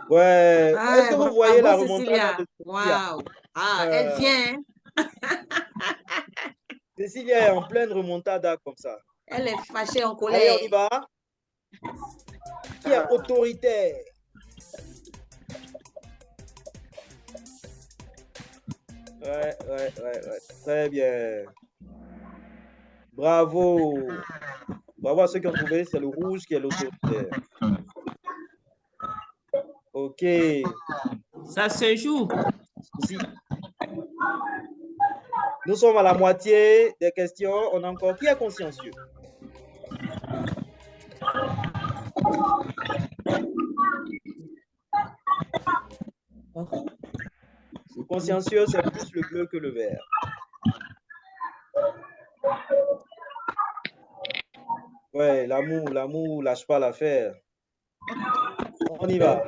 Ouais. Est-ce que vous voyez la remontada de Cécilia? Waouh. Ah, elle vient. Cécilia est en pleine remontada comme ça. Elle est fâchée en colère. Allez, on y va. Qui est autoritaire? Ouais. Très bien. Bravo. Bravo à ceux qui ont trouvé. C'est le rouge qui est l'autoritaire. OK. Ça se joue. Si. Nous sommes à la moitié des questions. On a encore qui est consciencieux? Le consciencieux, c'est plus le bleu que le vert. Ouais, l'amour, lâche pas l'affaire. On y va.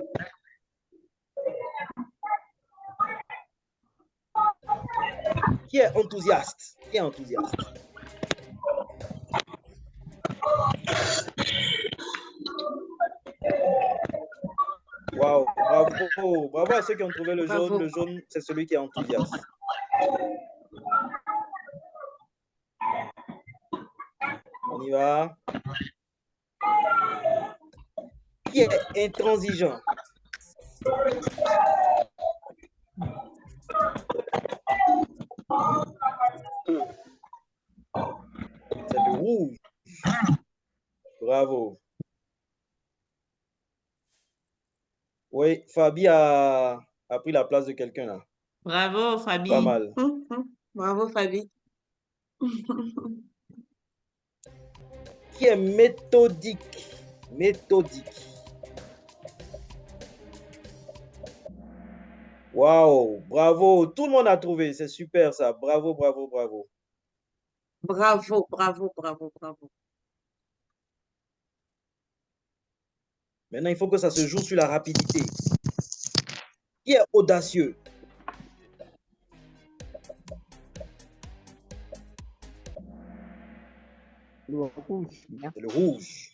Qui est enthousiaste? Qui est enthousiaste? Waouh, bravo. Bravo à ceux qui ont trouvé le jaune. Le jaune, c'est celui qui est enthousiaste. On y va. Qui est intransigeant? C'est le rouge. Bravo. Oui, Fabi a pris la place de quelqu'un là. Bravo, Fabi. Pas mal. Bravo, Fabi. Qui est méthodique? Méthodique. Waouh, bravo. Tout le monde a trouvé. C'est super ça. Bravo, bravo, bravo. Bravo, bravo, bravo, bravo. Maintenant, il faut que ça se joue sur la rapidité. Qui est audacieux? Le rouge. C'est le rouge.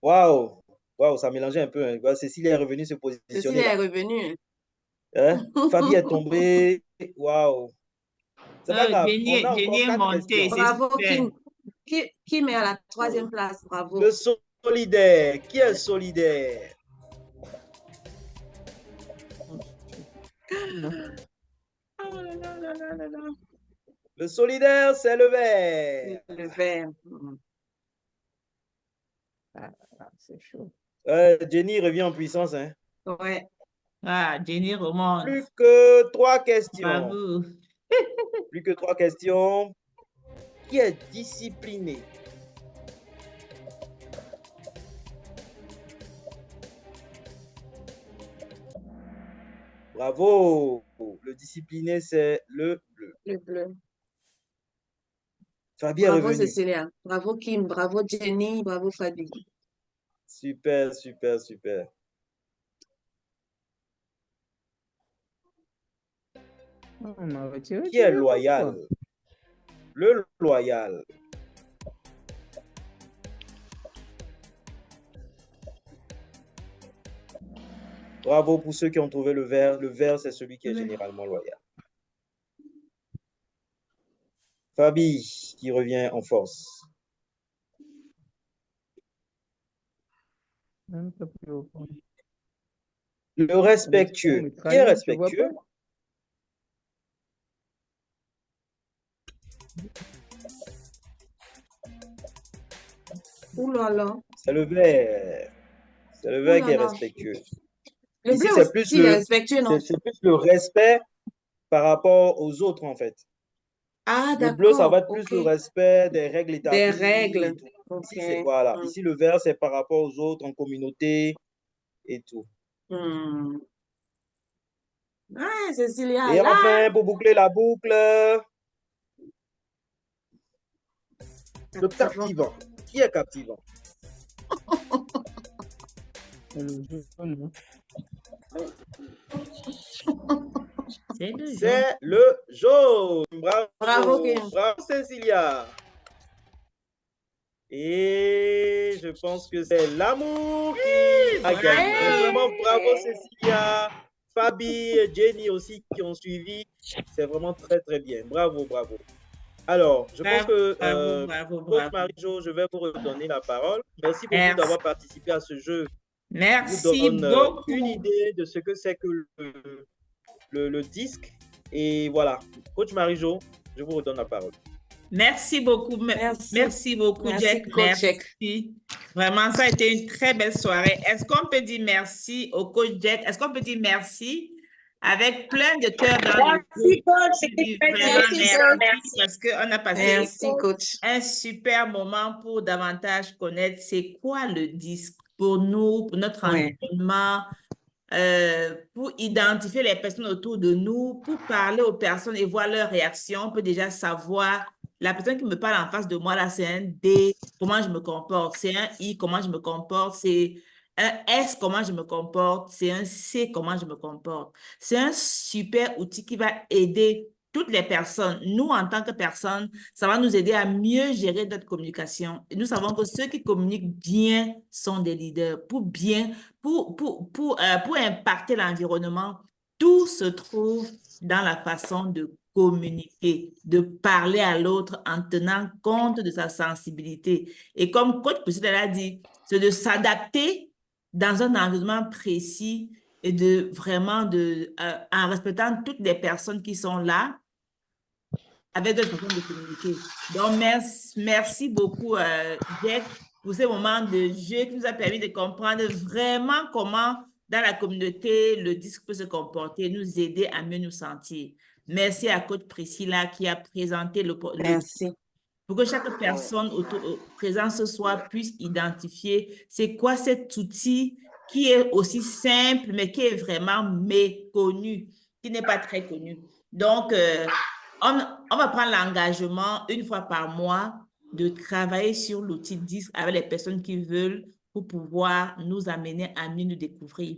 Waouh. Waouh, ça mélangeait un peu. Hein. Voilà, Cécile est revenue se positionner. Cécile est là. revenue. Hein? Fabi est tombée. Waouh. C'est pas grave. Jenny, On a Jenny est encore 4 montée, questions. c'est Bravo, super. Kim. Kim est à la 3e place. Bravo. Le solidaire. Qui est solidaire? Oh là là là là là là. Le solidaire, c'est le vert. Le vert. Ah, c'est chaud. Jenny revient en puissance. Hein. Ouais. Ah, Jenny remonte. Plus que 3 questions. Bravo. Plus que 3 questions. Qui est discipliné? Bravo. Le discipliné, c'est le bleu. Le bleu. Fabi est Bravo, revenu. Cécilia. Bravo, Kim. Bravo, Jenny. Bravo, Fabi. Super, super, super. On a retiré. Qui est loyal? Le loyal. Bravo pour ceux qui ont trouvé le vert. Le vert, c'est celui qui est généralement loyal. Fabi qui revient en force. Un peu plus haut. Le respectueux. Qui est respectueux? Ouh là là. C'est le vert. C'est le vert qui est respectueux. Le Ici, bleu c'est plus aussi, il est respectueux, non? c'est plus le respect par rapport aux autres, en fait. Ah, Le d'accord. bleu, ça va être plus le respect des règles établies. Des règles. Et tout. Ok. Ici, voilà. Ici, le vert, c'est par rapport aux autres, en communauté et tout. Ah, Cécilia, Et là. enfin, pour boucler la boucle, le captivant. Qui est captivant? C'est le jaune. Bravo. Bravo, Kim. Bravo, Cécilia. Et je pense que c'est l'amour qui a gagné. Vraiment, bravo, Cécilia. Fabi et Jenny aussi qui ont suivi. C'est vraiment très, très bien. Bravo, bravo. Alors, je pense que, Coach Marie-Jo, je vais vous redonner la parole. Merci beaucoup d'avoir participé à ce jeu. Merci vous donne beaucoup. une idée de ce que c'est que le disque. Et voilà, Coach Marie-Jo, je vous redonne la parole. Merci beaucoup. Merci beaucoup, Jack. Merci. Vraiment, ça a été une très belle soirée. Est-ce qu'on peut dire merci au coach Jack? Est-ce qu'on peut dire merci avec plein de cœur dans le Merci, coach. Merci parce qu'on a passé un super moment pour davantage connaître c'est quoi le disque pour nous, pour notre environnement, pour identifier les personnes autour de nous, pour parler aux personnes et voir leurs réactions. On peut déjà savoir, la personne qui me parle en face de moi, là, c'est un D, comment je me comporte. C'est un I, comment je me comporte. C'est un S, comment je me comporte. C'est un C, comment je me comporte. C'est un super outil qui va aider toutes les personnes. Nous, en tant que personnes, ça va nous aider à mieux gérer notre communication. Et nous savons que ceux qui communiquent bien sont des leaders. Pour impacter l'environnement, tout se trouve dans la façon de communiquer, de parler à l'autre en tenant compte de sa sensibilité. Et comme Coach Priscilla l'a dit, c'est de s'adapter dans un environnement précis et de vraiment en respectant toutes les personnes qui sont là avec d'autres façons de communiquer. Donc, merci beaucoup, Jack, pour ce moment de jeu qui nous a permis de comprendre vraiment comment, dans la communauté, le disque peut se comporter, nous aider à mieux nous sentir. Merci à coach Priscilla qui a présenté Merci. pour que chaque personne présente ce soir puisse identifier c'est quoi cet outil qui est aussi simple, mais qui est vraiment méconnu, qui n'est pas très connu. Donc, on va prendre l'engagement une fois par mois de travailler sur l'outil DISC avec les personnes qui veulent pour pouvoir nous amener à mieux nous découvrir.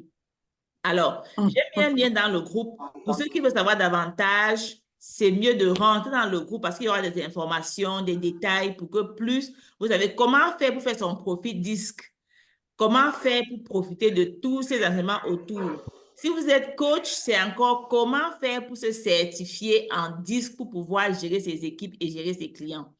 Alors, j'ai mis un lien dans le groupe. Pour ceux qui veulent savoir davantage, c'est mieux de rentrer dans le groupe parce qu'il y aura des informations, des détails pour que plus vous savez comment faire pour faire son profil DISC, comment faire pour profiter de tous ces enseignements autour. Si vous êtes coach, c'est encore comment faire pour se certifier en DISC pour pouvoir gérer ses équipes et gérer ses clients.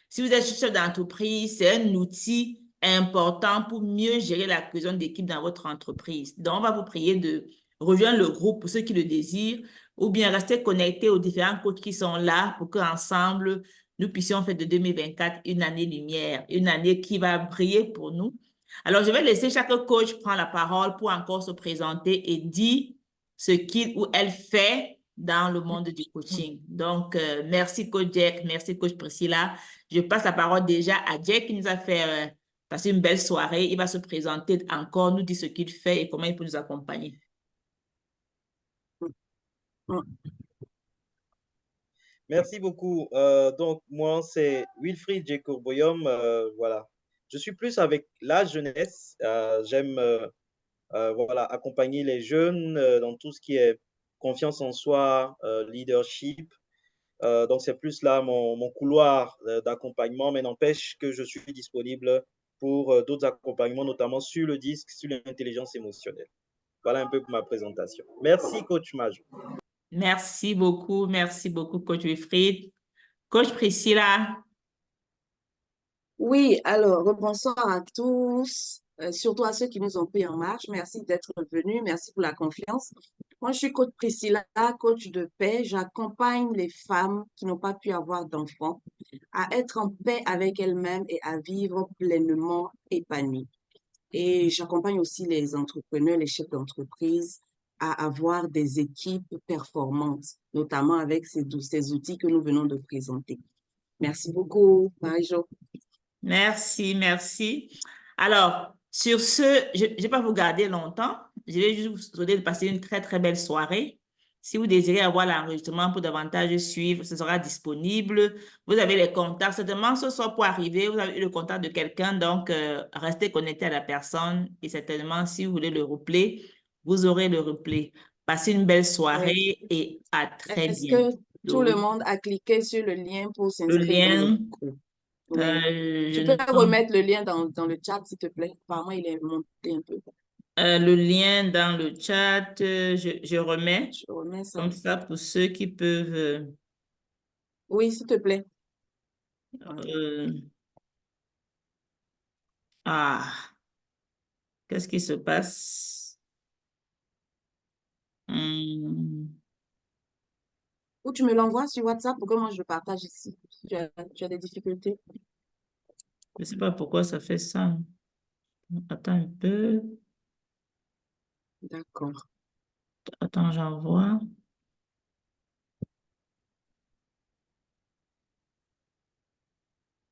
Si vous êtes chef d'entreprise, c'est un outil important pour mieux gérer la cohésion d'équipe dans votre entreprise. Donc, on va vous prier de rejoindre le groupe pour ceux qui le désirent ou bien rester connectés aux différents coachs qui sont là pour qu'ensemble, nous puissions faire de 2024 une année-lumière, une année qui va briller pour nous. Alors, je vais laisser chaque coach prendre la parole pour encore se présenter et dire ce qu'il ou elle fait dans le monde du coaching. Donc, merci coach Jack, merci coach Priscilla. Je passe la parole déjà à Jack qui nous a fait passer une belle soirée. Il va se présenter encore, nous dire ce qu'il fait et comment il peut nous accompagner. Merci beaucoup. Donc, moi, c'est Wilfried Djekourboyom. Voilà. Je suis plus avec la jeunesse. J'aime voilà, accompagner les jeunes dans tout ce qui est confiance en soi, leadership. Donc, c'est plus là mon couloir d'accompagnement, mais n'empêche que je suis disponible pour d'autres accompagnements, notamment sur le disque, sur l'intelligence émotionnelle. Voilà un peu pour ma présentation. Merci, coach Maj. Merci beaucoup, coach Wilfried. Coach Priscilla. Oui, alors, bonsoir à tous, surtout à ceux qui nous ont pris en marche. Merci d'être venus, merci pour la confiance. Moi, je suis coach Priscilla, coach de paix. J'accompagne les femmes qui n'ont pas pu avoir d'enfants à être en paix avec elles-mêmes et à vivre pleinement épanouies. Et j'accompagne aussi les entrepreneurs, les chefs d'entreprise à avoir des équipes performantes, notamment avec ces outils que nous venons de présenter. Merci beaucoup, Marie-Jo. Merci. Alors, sur ce, je ne vais pas vous garder longtemps. Je vais juste vous souhaiter de passer une très, très belle soirée. Si vous désirez avoir l'enregistrement pour davantage suivre, ce sera disponible. Vous avez les contacts. Certainement, ce soir pour arriver, vous avez eu le contact de quelqu'un. Donc, restez connecté à la personne. Et certainement, si vous voulez le replay, vous aurez le replay. Passez une belle soirée et à très bientôt. Est-ce que tout le monde a cliqué sur le lien pour s'inscrire dans le groupe? Oui. Tu peux remettre le lien dans le chat, s'il te plaît. Apparemment, il est monté un peu. Le lien dans le chat, je remets. Je remets ça. Comme ça, pour ceux qui peuvent... Oui, s'il te plaît. Qu'est-ce qui se passe? Ou tu me l'envoies sur WhatsApp pour que moi je le partage ici. Tu as des difficultés? Je ne sais pas pourquoi ça fait ça. Attends un peu. D'accord. Attends, j'envoie.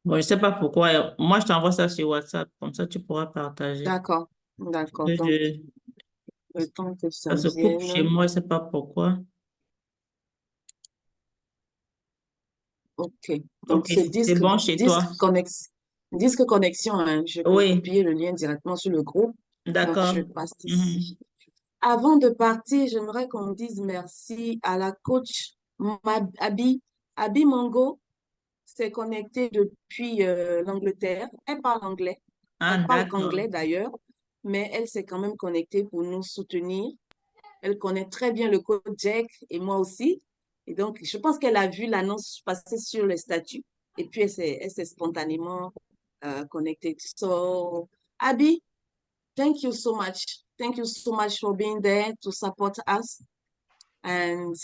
Bon, je ne sais pas pourquoi. Moi, je t'envoie ça sur WhatsApp. Comme ça, tu pourras partager. D'accord. Donc, le temps que ça se coupe vienne. chez moi, je ne sais pas pourquoi. OK. Donc, c'est bon chez toi. Disque connexion. Hein. Je peux copier le lien directement sur le groupe. D'accord. Je passe ici. Avant de partir, j'aimerais qu'on dise merci à la coach Abi Mongo. S'est connectée depuis l'Angleterre. Elle parle anglais. Elle parle anglais d'ailleurs, mais elle s'est quand même connectée pour nous soutenir. Elle connaît très bien le coach Jack et moi aussi. Et donc, je pense qu'elle a vu l'annonce passer sur le statut. Et puis, elle s'est spontanément connectée. So, Abby, thank you so much. Thank you so much for being there to support us. And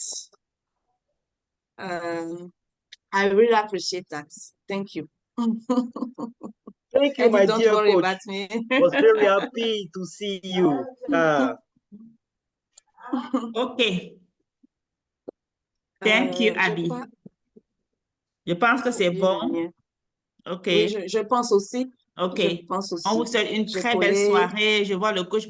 I really appreciate that. Thank you. Thank you, my don't dear worry coach. About me. I was very happy to see you. OK. Thank you, Je Abby. crois, Je pense que j'ai c'est oublié bon. le mien. OK. Oui, je pense aussi. OK. Je pense On vous aussi. souhaite une J'ai très belle collé. soirée. Je vois le coach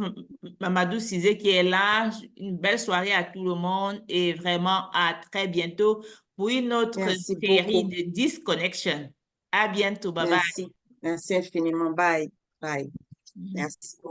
Mamadou Cizé qui est là. Une belle soirée à tout le monde et vraiment à très bientôt pour une autre Merci série beaucoup. de Disconnection. À bientôt. Bye bye. Merci. Merci infiniment. Bye. Bye. Merci beaucoup.